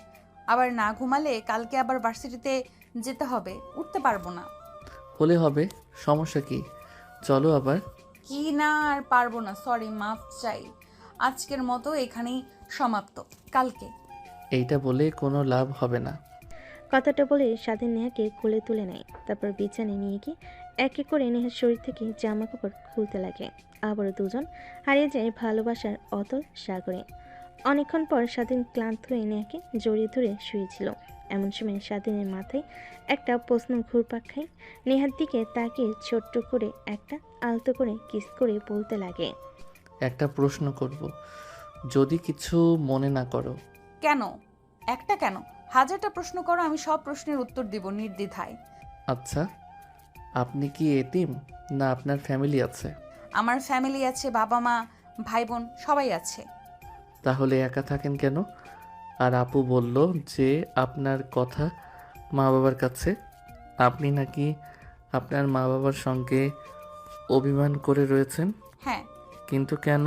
আবার না ঘুমালে কালকে আবার ভার্সিটিতে যেতে হবে, উঠতে পারবো না। হলে হবে, সমস্যা কি? চলো আবার। কি না, আর পারবো না, সরি, মাফ চাই। আজকের মতো এখানেই সমাপ্ত, কালকে। এইটা বলে কোনো লাভ হবে না। কথাটা বলে স্বাধীন নেহাকে কোলে তুলে নেয়। তারপর বিছানায় নিয়ে গিয়ে এক এক করে নেহার শরীর থেকে জামা কাপড় খুলতে লাগে। আবারও দুজন হারিয়ে যায় ভালোবাসার অতল সাগরে। অনেকক্ষণ পর স্বাধীন ক্লান্ত হয়ে নেহাকে জড়িয়ে ধরে শুয়েছিল। এমন সময় স্বাধীনের মাথায় একটা প্রশ্ন ঘুরপাক খায়। নেহার দিকে তাকিয়ে ছোট্ট করে একটা আলতো করে কিস করে বলতে লাগে, একটা প্রশ্ন করব, যদি কিছু মনে না করো। কেন? একটা কেন, হাজারটা প্রশ্ন করো, আমি সব প্রশ্নের উত্তর দিব নির্দ্বিধায়। আচ্ছা, আপনি কি এতিম না আপনার ফ্যামিলি আছে? আমার ফ্যামিলি আছে, বাবা মা ভাই বোন সবাই আছে। তাহলে একা থাকেন কেন? আর আপু বলল যে আপনার কথা মা বাবার কাছে, আপনি নাকি আপনার মা বাবার সঙ্গে অভিমান করে রয়েছেন। হ্যাঁ, কিন্তু কেন?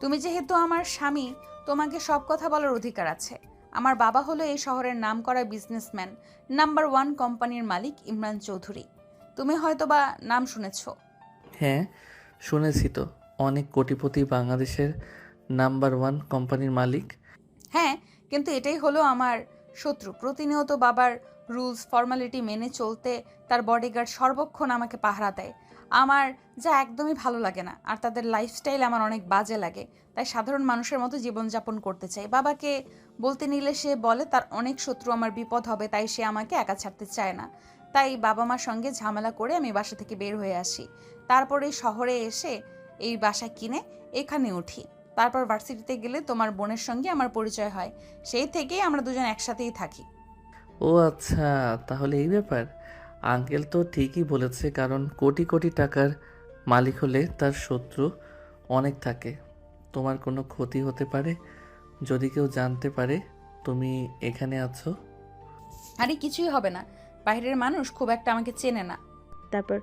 তুমি যেহেতু আমার স্বামী, তোমাকে সব কথা বলার অধিকার আছে। আমার বাবা হলো এই শহরের নামকরা বিজনেসম্যান, নাম্বার 1 কোম্পানির মালিক ইমরান চৌধুরী। তুমি হয়তোবা নাম শুনেছো। হ্যাঁ, শুনেছি তো, অনেক কোটিপতি বাংলাদেশের নাম্বার 1 কোম্পানির মালিক। হ্যাঁ, কিন্তু এটাই হলো আমার শত্রু। প্রতিনিয়ত বাবার রুলস ফর্মালিটি মেনে চলতে তার বডিগার্ড সর্বক্ষণ আমাকে পাহারা দেয়। আমার যা একদমই ভালো লাগে না, আর তাদের লাইফস্টাইল আমার অনেক বাজে লাগে। তাই সাধারণ মানুষের মতো জীবনযাপন করতে চাই। বাবাকে বলতে নিলে সে বলে তার অনেক শত্রু, আমার বিপদ হবে, তাই সে আমাকে একা ছাড়তে চায় না। তাই বাবা মার সঙ্গে ঝামেলা করে আমি বাসা থেকে বের হয়ে আসি। তারপরে শহরে এসে এই বাসা কিনে এখানে উঠি। তারপর ভার্সিটিতে গেলে তোমার বোনের সঙ্গে আমার পরিচয় হয়। সেই থেকেই আমরা দুজন একসাথেই থাকি। ও আচ্ছা, তাহলে এই ব্যাপার। আঙ্কেল তো ঠিকই বলেছে, কারণ কোটি কোটি টাকার মালিক হলে তার শত্রু অনেক থাকে। তোমার কোনো ক্ষতি হতে পারে যদি কেউ জানতে পারে তুমি এখানে আছো। আরে কিছুই হবে না, বাইরের মানুষ খুব একটা আমাকে চেনে না। তারপর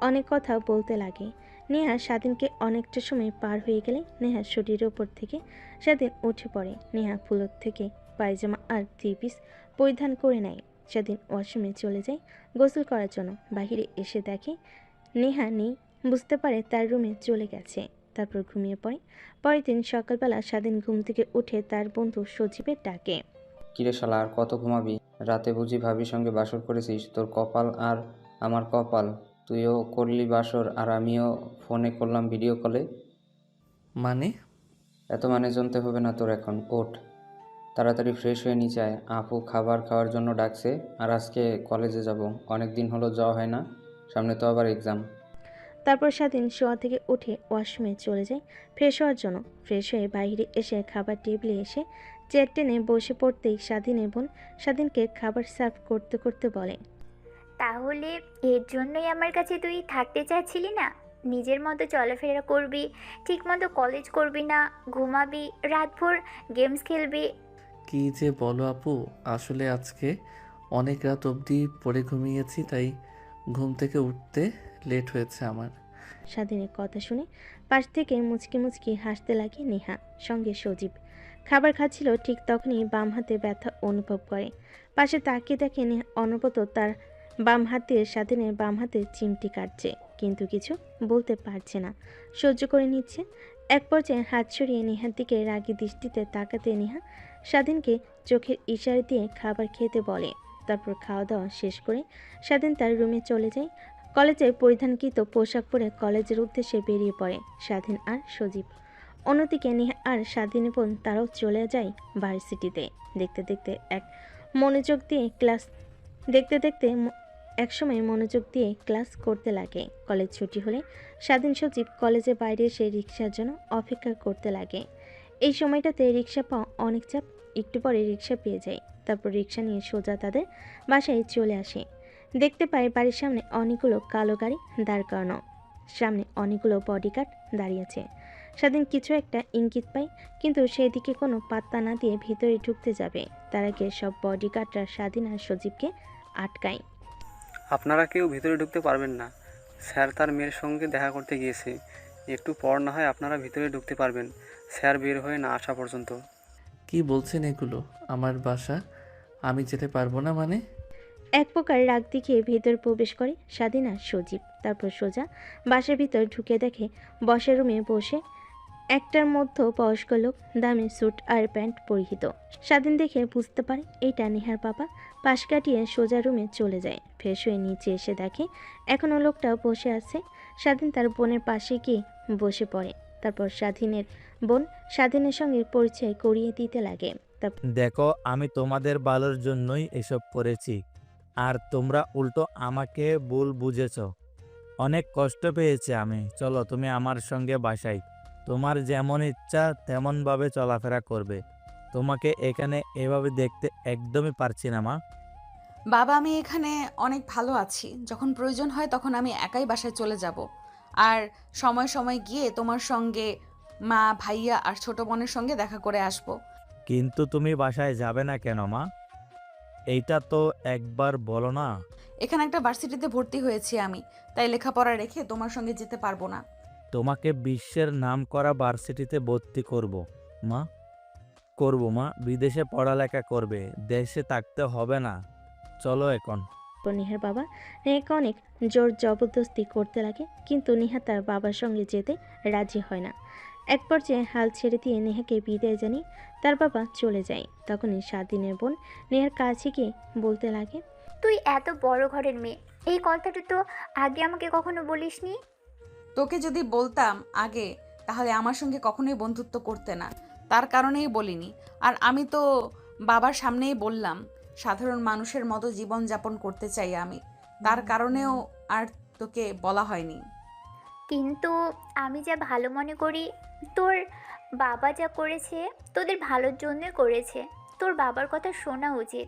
অনেক কথা বলতে লাগে। নেহা স্বাধীনকে অনেকটা সময় পার হয়ে গেলে নেহার শরীরের ওপর থেকে স্বাধীন উঠে পড়ে। নেহা ফুলোর থেকে পায়জামা আর 3 পিস পরিধান করে নেয়। স্বাধীন ওয়াশরুমে চলে যায় গোসল করার জন্য। বাহিরে এসে দেখে নেহা নেই, বুঝতে পারে তার রুমে চলে গেছে। তারপর ঘুমিয়ে পড়ে। পরের দিন সকালবেলা স্বাধীন ঘুম থেকে উঠে তার বন্ধু সজীবের ডাকে। কিরে শালা, আর কত ঘুমাবি? রাতে বুঝি ভাবির সঙ্গে বাসর করেছিস? তোর কপাল আর আমার কপাল, তুইও করলি বাসর আর আমিও ফোনে করলাম ভিডিও কলে। মানে? এত মানে জানতে হবে না তোর এখন, ওঠ তাড়াতাড়ি ফ্রেশ হয়ে নিচে আয়। আপু খাবার খাওয়ার জন্য ডাকছে, আর আজকে কলেজে যাব, অনেক দিন হলো যাওয়া হয় না, সামনে তো আবার এক্সাম। তারপর স্বাধীন শোয়া থেকে উঠে ওয়াশরুমে চলে যায় ফ্রেশ হওয়ার জন্য। ফ্রেশ হয়ে বাইরে এসে খাবার টেবিলে এসে চেয়ার টেনে বসে পড়তেই স্বাধীনের বোন স্বাধীনকে খাবার সার্ভ করতে করতে বলে, তাহলে এর জন্যই আমার কাছে তুই থাকতে চাচ্ছিলি না? নিজের মতো চলাফেরা করবি, ঠিকমতো কলেজ করবি না, ঘুমাবি, রাতভর গেমস খেলবি। কি যে বলো আপু, আসলে আজকে অনেক রাত অবধি পড়ে ঘুমিয়েছি, তাই ঘুম থেকে উঠতে লেট হয়েছে আমার। স্বাধীনের কথা শুনে পাশ থেকে মুচকি মুচকি হাসতে লাগে নেহা, সঙ্গে সজীব। খাবার খাচ্ছিল, ঠিক তখনই বাম হাতে ব্যথা অনুভব করে। পাশে তাকিয়ে দেখে নেহা অনবরত তার বাম হাতে স্বাধীনের বাম হাতে চিমটি কাটছে, কিন্তু কিছু বলতে পারছে না, সহ্য করে নিচ্ছে। এক পর্যায়ে হাত সরিয়ে নেহার দিকে রাগী দৃষ্টিতে তাকাতে নেহা স্বাধীনকে চোখের ইশারা দিয়ে খাবার খেতে বলে। তারপর খাওয়া দাওয়া শেষ করে স্বাধীন তার রুমে চলে যায়। কলেজে পরিধানকৃত পোশাক পরে কলেজের উদ্দেশ্যে বেরিয়ে পড়ে স্বাধীন আর সজীব। অন্যদিকে নেহা আর স্বাধীনের বোন তারাও চলে যায় ভার্সিটিতে। দেখতে দেখতে একসময় মনোযোগ দিয়ে ক্লাস করতে লাগে। কলেজ ছুটি হলে স্বাধীন সজীব কলেজের বাইরে এসে রিক্সার জন্য অপেক্ষা করতে লাগে। এই সময়টাতে রিক্সা পাওয়া অনেক চাপ। একটু পরে রিক্সা পেয়ে যায়। তারপর রিক্সা নিয়ে সোজা তাদের বাসায় চলে আসে। দেখতে পায় বাড়ির সামনে অনেকগুলো কালো গাড়ি দাঁড় করানো, সামনে অনেকগুলো বডিগার্ড দাঁড়িয়ে আছে। স্বাধীন কিছু একটা ইঙ্গিত পায়, কিন্তু সেদিকে কোনো পাত্তা না দিয়ে ভিতরে ঢুকতে যাবে, তার আগে সব বডিগার্ডরা স্বাধীন আর সজীবকে আটকায়। আপনারা কেউ ভিতরে ঢুকতে পারবেন না, স্যার তার মেয়ের সঙ্গে দেখা করতে গিয়েছে, একটু পর না হয় আপনারা ভিতরে ঢুকতে পারবেন, স্যার বের হয়ে না আসা পর্যন্ত। কি বলছেন এগুলো? আমার বাসা, আমি যেতে পারবো না মানে? এক প্রকার রাগ দেখিয়ে ভেতর প্রবেশ করে স্বাধীন আর সজীব। তারপর সোজা বাসার ভিতর ঢুকে দেখে বসার রুমে বসে একটার মধ্য বয়স্ক লোক, দামি স্যুট আর প্যান্ট পরিহিত। স্বাধীন দেখে বুঝতে পারে এইটা নেহার বাবা। পাশ কাটিয়ে সোজা রুমে চলে যায়। ফ্রেশ হয়ে নিচে এসে দেখে এখনও লোকটা বসে আছে। স্বাধীন তার বোনের পাশে গিয়ে বসে পড়ে। তারপর স্বাধীনের বোন স্বাধীনের সঙ্গে পরিচয় করিয়ে দিতে লাগে। দেখো, আমি তোমাদের ভালোর জন্যই এসব করেছি, আর তোমরা উল্টো আমাকে ভুল বুঝেছ। অনেক কষ্ট পেয়েছি আমি। চলো তুমি আমার সঙ্গে বাসায়। তোমার যেমন ইচ্ছা তেমনভাবে চলাফেরা করবে। তোমাকে এখানে এভাবে দেখতে একদমই পারছি না মা। বাবা, আমি এখানে অনেক ভালো আছি। যখন প্রয়োজন হয় তখন আমি একাই বাসায় চলে যাব। আর সময় সময় গিয়ে তোমার সঙ্গে মা, ভাইয়া আর ছোট বোনের সঙ্গে দেখা করে আসব। কিন্তু তুমি বাসায় যাবে না কেন মা? এইটা তো একবার বলো না। এখানে একটা ভার্সিটিতে ভর্তি হয়েছি আমি, তাই লেখাপড়া রেখে তোমার সঙ্গে যেতে পারবো না। তোমাকে বিশ্বের নামকরা ভার্সিটিতে ভর্তি করব মা। করব মা, বিদেশে পড়ালেখা করবে, দেশে থাকতে হবে না। চলো এখন। নেহার বাবা নেহাকে অনেক জোর জবরদস্তি করতে লাগে, কিন্তু নেহা তার বাবার সঙ্গে যেতে রাজি হয় না। এক পর্যায়ে হাল ছেড়ে দিয়ে নেহাকে বিদায় জানিয়ে তার বাবা চলে যায়। তখনই স্বাধীনের বোন নেহার কাছে গিয়ে বলতে লাগে, তুই এত বড় ঘরের মেয়ে, এই কথাটা তো আগে আমাকে কখনো বলিসনি। তোকে যদি বলতাম আগে, তাহলে আমার সঙ্গে কখনোই বন্ধুত্ব করতে না, তার কারণেই বলিনি। আর আমি তো বাবার সামনেই বললাম, সাধারণ মানুষের মতো জীবন যাপন করতে চাই আমি, তার কারণেও আর তোকে বলা হয়নি। কিন্তু আমি যা ভালো মনে করি, তোর বাবা যা করেছে তোদের ভালোর জন্যই করেছে। তোর বাবার কথা শোনা উচিত।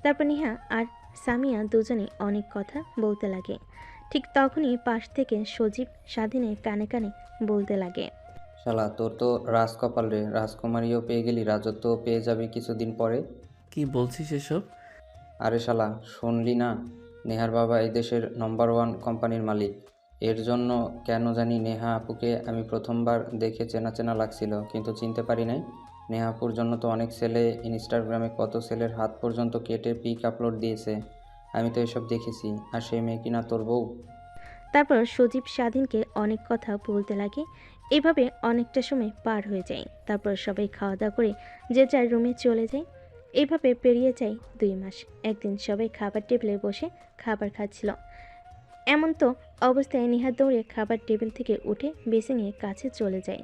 তারপর নেহা আর সামিয়া দুজনে অনেক কথা বলতে লাগে। ঠিক তখনই পাশ থেকে সজীব স্বাধীনের কানে কানে বলতে লাগে, শালা, তোর তো রাজকপাল রে। রাজকুমারীও পেয়ে গেলি, রাজত্বও পেয়ে যাবি কিছুদিন পরে। কি বলছিস এসব? আরে শালা, শুনলি না? নেহার বাবা এই দেশের নম্বর 1 কোম্পানির মালিক। এর জন্য কেন জানি নেহা আপুকে আমি প্রথমবার দেখে চেনা চেনা লাগছিল, কিন্তু চিনতে পারি নাই। নেহা আপুর জন্য তো অনেক ছেলে ইনস্টাগ্রামে কত ছেলের হাত পর্যন্ত কেটে পিক আপলোড দিয়েছে। আমি তো এসব দেখেছি। আর সেই মেয়ে কিনা তোর বউ। তারপর সজীব স্বাধীনকে অনেক কথা বলতে লাগে। এভাবে অনেকটা সময় পার হয়ে যায়। তারপর সবাই খাওয়া দাওয়া করে যে যার রুমে চলে যায়। এইভাবে পেরিয়ে যায় 2 মাস। একদিন সবাই খাবার টেবিলে বসে খাবার খাচ্ছিল। এমন তো অবস্থায় নেহা দৌড়ে খাবার টেবিল থেকে উঠে বেছে নিয়ে কাছে চলে যায়।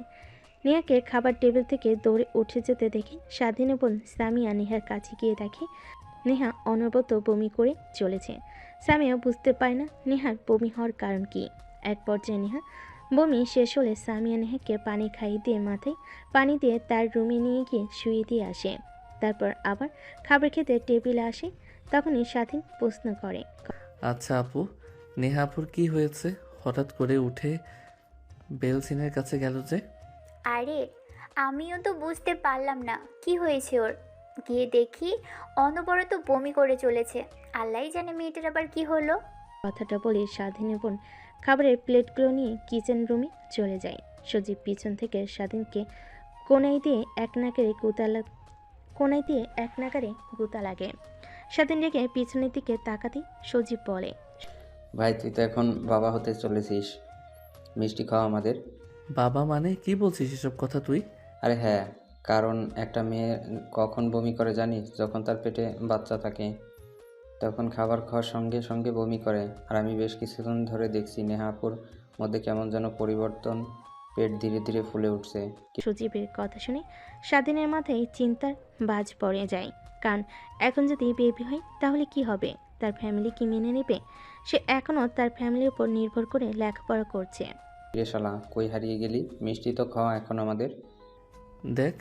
নেহাকে খাবার টেবিল থেকে দৌড়ে উঠে যেতে দেখে স্বাধীনের বোন সামিয়া নেহার কাছে গিয়ে দেখে নেহা অনবরত বমি করে চলেছে। সামিয়া বুঝতে পারে না নেহার বমি হওয়ার কারণ কি। এক পর্যায়ে নেহা বমি শেষ হলে সামিয়া নেহাকে পানি খাইয়ে দিয়ে মাথায় পানি দিয়ে তার রুমে নিয়ে গিয়ে শুয়ে দিয়ে আসে। তারপর আবার খাবার খেতে টেবিলে আসে। তখনই স্বাধীন প্রশ্ন করে, আচ্ছা আপু, নেহাপুর কি হয়েছে? হঠাৎ করে উঠে বেলসিনের কাছে গেল যে? আরে আমিও তো বুঝতে পারলাম না কি হয়েছে ওর। গিয়ে দেখি অনবরত বমি করে চলেছে। আল্লাহই জানে মেয়েটার আবার কি হলো। কথাটা বলে স্বাধীনের বোন খাবারের প্লেটগুলো নিয়ে কিচেন রুমে চলে যায়। সজীব পিছন থেকে স্বাধীনকে কোনায় দিয়ে এক নাগারে গুতা লাগে। স্বাধীন রেখে পিছনের দিকে তাকাতেই সজীব বলে, ভাই, তুই তো এখন বাবা হতে চলেছিস। মিষ্টি খাওয়া আমাদের। বাবা মানে কি বলছিস এসব কথা তুই? আরে হ্যাঁ, কারণ একটা মেয়ে কখন বমি করে জানিস? যখন তার পেটে বাচ্চা থাকে, তখন খাবার খাওয়ার সঙ্গে সঙ্গে বমি করে। আর আমি বেশ কিছুদিন ধরে দেখছি নেহা আপুর মধ্যে কেমন যেন পরিবর্তন, পেট ধীরে ধীরে ফুলে উঠছে। সজীবের কথা শুনে স্বাধীনের মাথায় চিন্তার বাজ পড়ে যায়। কারণ এখন যদি বেবি হয় তাহলে কি হবে? তার ফ্যামিলি কি মেনে নেবে? সে এখনও তার ফ্যামিলির উপর নির্ভর করে লেখাপড়া করছে। রে শালা, কই হারিয়ে গেলি? মিষ্টি তো খাওয়া এখন আমাদের। দেখ,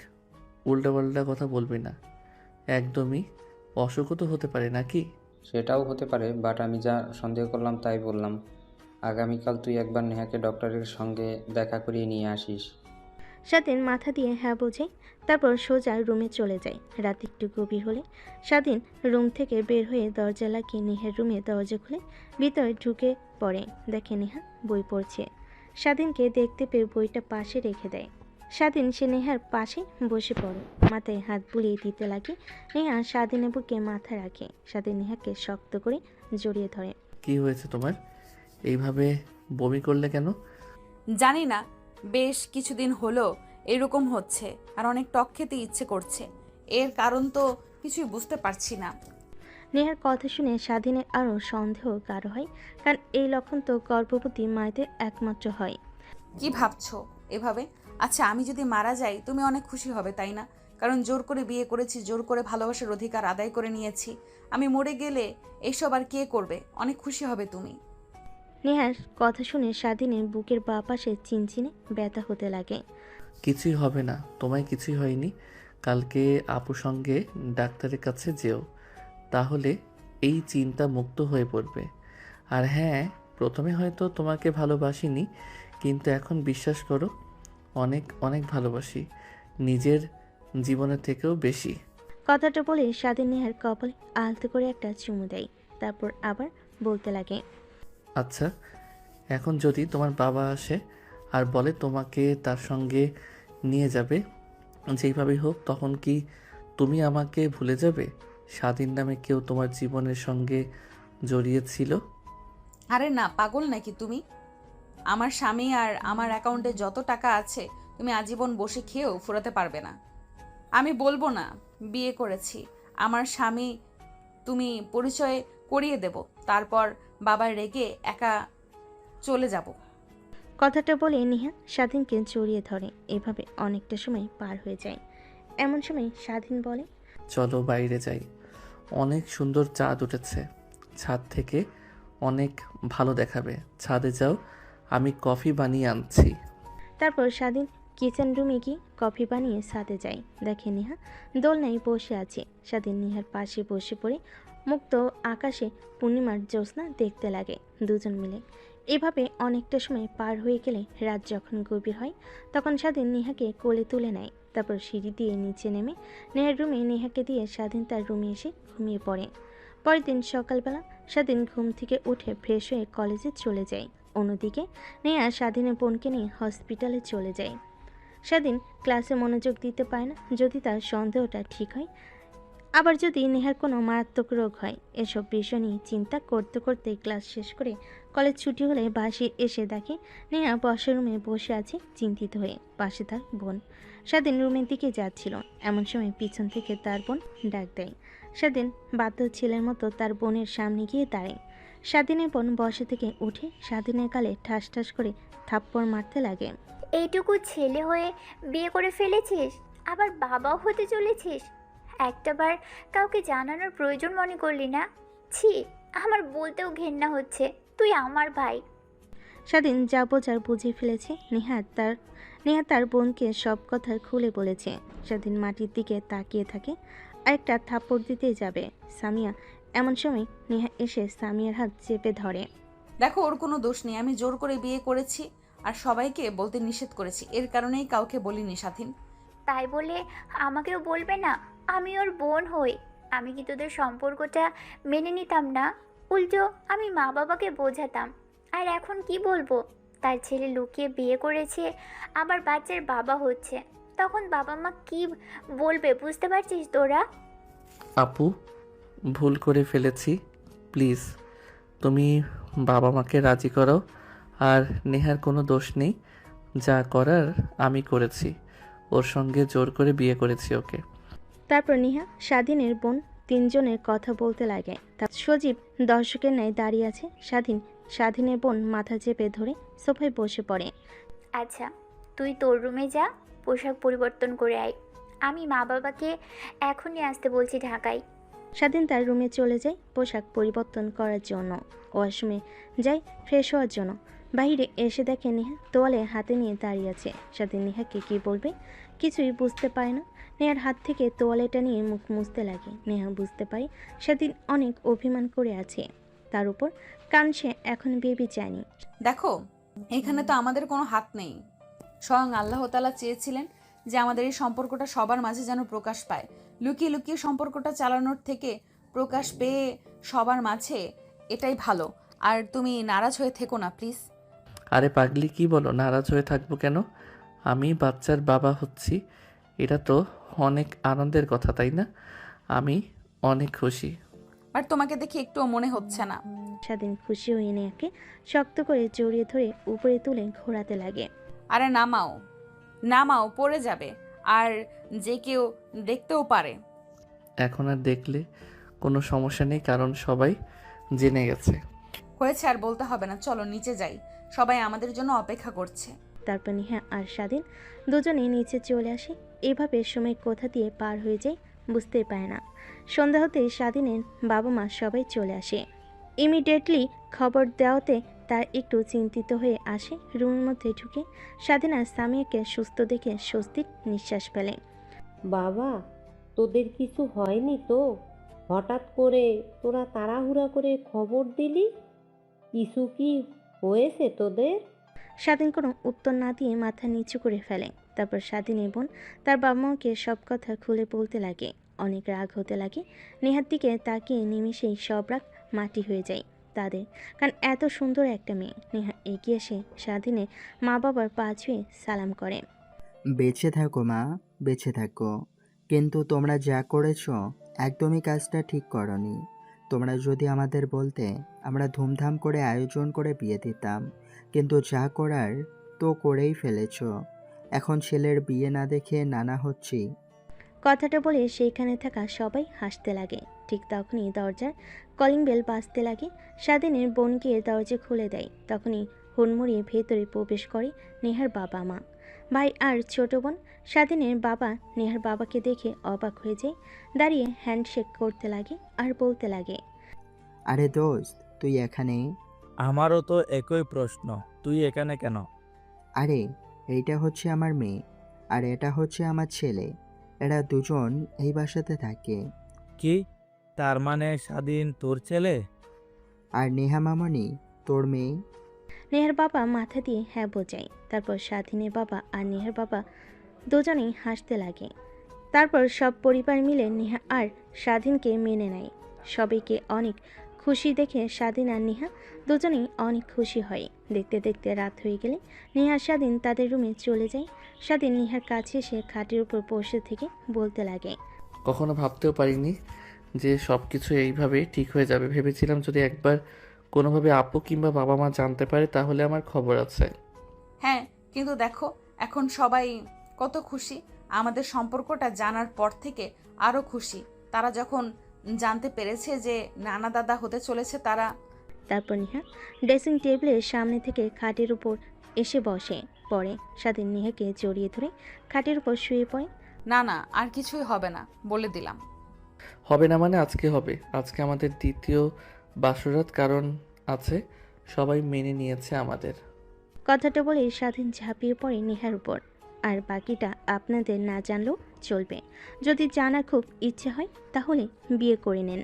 উল্টাপাল্টা কথা বলবি না। একদমই। অসুখও তো হতে পারে নাকি? সেটাও হতে পারে, বাট আমি যা সন্দেহ করলাম তাই বললাম। আগামীকাল তুই একবার নেহাকে ডক্টরের সঙ্গে দেখা করিয়ে নিয়ে আসিস। স্বাধীন মাথা দিয়ে হ্যাঁ বোঝে। তারপর সোজা রুমে চলে যায়। রাত একটু গভীর হলে স্বাধীন রুম থেকে বের হয়ে দরজা লাগিয়ে নেহার রুমে দরজা খুলে ভিতরে ঢুকে পড়ে। দেখে নেহা বই পড়ছে। স্বাধীনকে দেখতে পেয়ে বইটা পাশে রেখে দেয়। স্বাধীন সে নেহার পাশে বসে পড়ে, মাথায় হাত বুলিয়ে দিতে লাগে। নেহা স্বাধীনের বুকে মাথা রাখে। স্বাধীন নেহাকে শক্ত করে জড়িয়ে ধরে। কি হয়েছে তোমার? এইভাবে বমি করলে কেন? জানি না, বেশ কিছুদিন হলো এরকম হচ্ছে আর অনেক টক খেতে ইচ্ছে করছে। এর কারণ তো কিছুই বুঝতে পারছি না। নেহার কথা শুনে স্বাধীনের আরও সন্দেহ গাঢ় হয়, কারণ এই লক্ষণ তো গর্ভবতী মায়েদের একমাত্র হয়। কি ভাবছো এভাবে? আচ্ছা, আমি যদি মারা যাই তুমি অনেক খুশি হবে, তাই না? কারণ জোর করে বিয়ে করেছি, জোর করে ভালোবাসার অধিকার আদায় করে নিয়েছি। আমি মরে গেলে এসব আর কে করবে? অনেক খুশি হবে তুমি। নেহার কথা শুনে স্বাধীনের বুকের বাঁ পাশে চিনচিনে ব্যথা হতে লাগে। কিছুই হবে না, তোমায় কিছুই হয়নি। কালকে আপুর সঙ্গে ডাক্তারের কাছে যেও, তাহলে এই চিন্তা মুক্ত হয়ে পড়বে। আর হ্যাঁ, প্রথমে হয়তো তোমাকে ভালোবাসিনি, কিন্তু এখন বিশ্বাস করো, অনেক অনেক ভালোবাসি, নিজের জীবনের থেকেও বেশি। কথাটা বলে স্বাধীন নেহার কপালে আলতো করে একটা চুমু দেয়, তারপর আবার বলতে লাগে। আচ্ছা, এখন যদি তোমার বাবা আসে আর বলে তোমাকে তার সঙ্গে নিয়ে যাবে, যেইভাবেই হোক, তখন কি তুমি আমাকে ভুলে যাবে? স্বাধীন নামে কেউ তোমার জীবনের সঙ্গে জড়িয়েছিল? আরে না, পাগল নাকি তুমি? আমার স্বামী আর আমার অ্যাকাউন্টে যত টাকা আছে তুমি আজীবন বসে খেয়েও ফুরাতে পারবে না। আমি বলবো না বিয়ে করেছি, আমার স্বামী তুমি পরিচয় করিয়ে দেব, তারপর বাবা রেগে একা চলে যাব। কথাটা বলে নেহা স্বাধীনকে জড়িয়ে ধরে। এভাবে অনেকটা সময় পার হয়ে যায়। এমন সময় স্বাধীন বলে, চলো বাইরে যাই, অনেক সুন্দর চাঁদ উঠেছে, ছাদ থেকে অনেক ভালো দেখাবে। ছাদে যাও, আমি কফি বানিয়ে আনছি। তারপর স্বাধীন কিচেন রুমে গিয়ে কফি বানিয়ে ছাদে যায়। দেখে নেহা দোলনায় বসে আছে। স্বাধীন নেহার পাশে বসে পড়ে মুক্ত আকাশে পূর্ণিমার জ্যোৎস্না দেখতে লাগে দুজন মিলে। এভাবে অনেকটা সময় পার হয়ে গেলে রাত যখন গভীর হয়, তখন স্বাধীন নেহাকে কোলে তুলে নেয়। তারপর সিঁড়ি দিয়ে নিচে নেমে নেহার রুমে নেহাকে দিয়ে স্বাধীন তার রুমে এসে ঘুমিয়ে পড়ে। পরের দিন সকালবেলা স্বাধীন ঘুম থেকে উঠে ফ্রেশ হয়ে কলেজে চলে যায়। অন্যদিকে নেহা স্বাধীনের বোনকে নিয়ে হসপিটালে চলে যায়। স্বাধীন ক্লাসে মনোযোগ দিতে পারে না, যদি তার সন্দেহটা ঠিক হয়, আবার যদি নেহার কোনো মারাত্মক রোগ হয়। এসব বিষয় নিয়ে চিন্তা করতে করতে ক্লাস শেষ করে কলেজ ছুটি হলে বাসে এসে দেখে নেহা বসার রুমে বসে আছে চিন্তিত হয়ে, পাশে তার বোন। স্বাধীন রুমের দিকে যাচ্ছিল, এমন সময় পিছন থেকে তার বোন ডাক দেয়। স্বাধীন বাধ্য ছেলের মতো তার বোনের সামনে গিয়ে দাঁড়ায়। স্বাধীনের বোন বসা থেকে উঠে স্বাধীনের গালে ঠাস ঠাস করে থাপ্পড় মারতে লাগে। এইটুকু ছেলে হয়ে বিয়ে করে ফেলেছিস, আবার বাবাও হতে চলেছিস। একটাবার কাউকে জানানোর প্রয়োজন মনে করলি না? ছি, আমার বলতেও ঘেন্না হচ্ছে। তুই আমার ভাই। স্বাধীন যা বোঝার বুঝে ফেলেছে। নেহা তার বোনকে সব কথা খুলে বলেছে। স্বাধীন মাটির দিকে তাকিয়ে থাকে, আরেকটা থাপ্পড় দিতে যাবে সামিয়া। এমন সময় নেহা এসে সামিয়ার হাত চেপে ধরে। দেখো, ওর কোনো দোষ নেই, আমি জোর করে বিয়ে করেছি আর সবাইকে বলতে নিষেধ করেছি, এর কারণেই কাউকে বলিনি। স্বাধীন, তাই বলে আমাকেও বলবে না? আমি ওর বোন হই। আমি কি তোদের সম্পর্কটা মেনে নিতাম না? উল্টো আমি মা বাবাকে বোঝাতাম। আর এখন কি বলবো? তার ছেলে লুকিয়ে বিয়ে করেছে, আবার বাচ্চার বাবা হচ্ছে। তখন বাবা মা কি বলবে বুঝতে পারছিস তোরা? আপু, ভুল করে ফেলেছি, প্লিজ তুমি বাবা মাকে রাজি করো। আর নেহার কোনো দোষ নেই, যা করার আমি করেছি, ওর সঙ্গে জোর করে বিয়ে করেছি ওকে। তারপর নেহা স্বাধীনের বোন তিনজনের কথা বলতে লাগে। তার সজীব দর্শকের ন্যায় দাঁড়িয়ে আছে। স্বাধীনের বোন মাথা চেপে ধরে সোফায় বসে পড়ে। আচ্ছা, তুই তোর রুমে যা, পোশাক পরিবর্তন করে আয়। আমি মা বাবাকে এখনই আসতে বলছি ঢাকায়। স্বাধীন তার রুমে চলে যায় পোশাক পরিবর্তন করার জন্য। ওয়াশরুমে যায় ফ্রেশ হওয়ার জন্য। বাইরে এসে দেখে নেহা তোয়ালে হাতে নিয়ে দাঁড়িয়ে আছে। স্বাধীন নেহাকে কি বলবে কিছুই বুঝতে পারে না। নেহার হাত থেকে তোয়ালেটা নিয়ে মুখ মুছতে লাগে। নেহা বুঝতে পারে স্বাধীন অনেক অভিমান করে আছে তার উপর, কারণ সে এখন বেবি চায়নি। দেখো, এখানে তো আমাদের কোনো হাত নেই। স্বয়ং আল্লাহ তাআলা চেয়েছিলেন যে আমাদের এই সম্পর্কটা সবার মাঝে যেন প্রকাশ পায়। লুকিয়ে লুকিয়ে সম্পর্কটা চালানোর থেকে প্রকাশ পেয়ে সবার মাঝে, এটাই ভালো। আর তুমি নারাজ হয়ে থেকো না প্লিজ। আরে পাগলি, কি বলো? নারাজ হয়ে থাকবো কেন? আমি বাচ্চার বাবা হচ্ছি, এটা তো অনেক আনন্দের কথা, তাই না? আমি অনেক খুশি। আর তোমাকে দেখে একটুও মনে হচ্ছে না। স্বাধীন খুশি হয়ে নেহাকে শক্ত করে জড়িয়ে ধরে উপরে তুলে ঘোরাতে লাগে। আরে নামাও, নামাও, পড়ে যাবে, আর যে কেউ দেখতেও পারে। এখন আর দেখলে কোনো সমস্যা নেই, কারণ সবাই জেনে গেছে। হয়েছে, আর বলতে হবে না, চলো নিচে যাই, সবাই আমাদের জন্য অপেক্ষা করছে। তারপর নেহা আর স্বাধীন দুজনেই নিচে চলে আসে। এভাবে সময় কোথা দিয়ে পার হয়ে যায় বুঝতেই পারে না। সন্ধ্যা হতেই স্বাধীনের বাবা মা সবাই চলে আসে। ইমিডিয়েটলি খবর দেওয়াতে তার একটু চিন্তিত হয়ে আসে। রুমের মধ্যে ঢুকে স্বাধীন আর সামিয়াকে সুস্থ দেখে স্বস্তির নিঃশ্বাস ফেলে। বাবা, তোদের কিছু হয়নি তো? হঠাৎ করে তোরা তাড়াহুড়া করে খবর দিলি, কিছু কি হয়েছে তোদের? স্বাধীন কোনো উত্তর না দিয়ে মাথা নিচু করে ফেলে। তারপর স্বাধীনের বোন তার বাবা মাকে সব কথা খুলে বলতে লাগে। অনেক রাগ হতে লাগে। নেহার দিকে তাকিয়ে নিমিষেই সব রাগ মাটি হয়ে যায় তাদের, কারণ এত সুন্দর একটা মেয়ে। নেহা এগিয়ে এসে স্বাধীনের মা বাবার পা ছুঁয়ে সালাম করে। বেঁচে থাকো মা, বেঁচে থাকো। কিন্তু তোমরা যা করেছো একদমই কাজটা ঠিক করনি। তোমরা যদি আমাদের বলতে, আমরা ধুমধাম করে আয়োজন করে বিয়ে দিতাম, কিন্তু যা করার তো করেই ফেলেছো। এখন ছেলের বিয়ে না দেখে নানা হচ্ছি। কথাটা বলে সেইখানে থাকা সবাই হাসতে লাগে। ঠিক তখনই দরজার কলিং বেল বাজতে লাগে। স্বাধীনের বোন গিয়ে দরজা খুলে দেয়। তখনই হুড়মুড়িয়ে ভেতরে প্রবেশ করে নেহার বাবা মা, ভাই আর ছোট বোন। স্বাধীনের বাবা নেহার বাবাকে দেখে অবাক হয়ে যায়। দাঁড়িয়ে হ্যান্ডশেক করতে লাগে আর বলতে লাগে, আরে দোস্ত, তুই এখানে? আমারও তো একই প্রশ্ন, তুই এখানে কেন? আরে, এইটা হচ্ছে আমার মেয়ে, আর এটা হচ্ছে আমার ছেলে। এরা দুজন এই বাসাতে থাকে। কি, তার মানে স্বাধীন তোর ছেলে? আর নেহা মামনি তোর মেয়ে। নেহার বাবা মাথা দিয়ে হ্যাঁ বোঝায়। তারপর স্বাধীনের বাবা আর নেহার বাবা দুজনেই হাসতে লাগে। তারপর সব পরিবার মিলে নেহা আর স্বাধীনকে মেনে নেয়। সবাইকে অনেক খুশি দেখে স্বাধীন আর নেহা দুজনেই অনেক খুশি হয়। দেখতে দেখতে রাত হয়ে গেলে নেহা আর স্বাধীন তাদের রুমে চলে যায়। স্বাধীন নেহার কাছে এসে খাটের উপর বসে থেকে বলতে লাগে, কখনো ভাবতেও পারিনি যে সব কিছু এইভাবে ঠিক হয়ে যাবে। ভেবেছিলাম যদি একবার কোনোভাবে আপু কিংবা বাবা মা জানতে পারে তাহলে আমার খবর আছে। হ্যাঁ, কিন্তু দেখো এখন সবাই কত খুশি। আমাদের সম্পর্কটা জানার পর থেকে আরও খুশি। তারা যখন জানতে পেরেছে যে নানা দাদা হতে চলেছে তারা। তারপর নেহা ড্রেসিং টেবিলের সামনে থেকে খাটের উপর এসে বসে পড়ে। স্বাধীন নেহাকে জড়িয়ে ধরে খাটের উপর শুয়ে পড়ে। না না, আর কিছুই হবে না, বলে দিলাম। হবে না মানে আজকে হবে। আজকে আমাদের দ্বিতীয় বাসরাত, কারণ আছে, সবাই মেনে নিয়েছে আমাদের। কথাটা বলে স্বাধীন ঝাঁপিয়ে পড়ে নেহার উপর। আর বাকিটা আপনাদের না জানলেও চলবে। যদি জানার খুব ইচ্ছে হয় তাহলে বিয়ে করে নেন।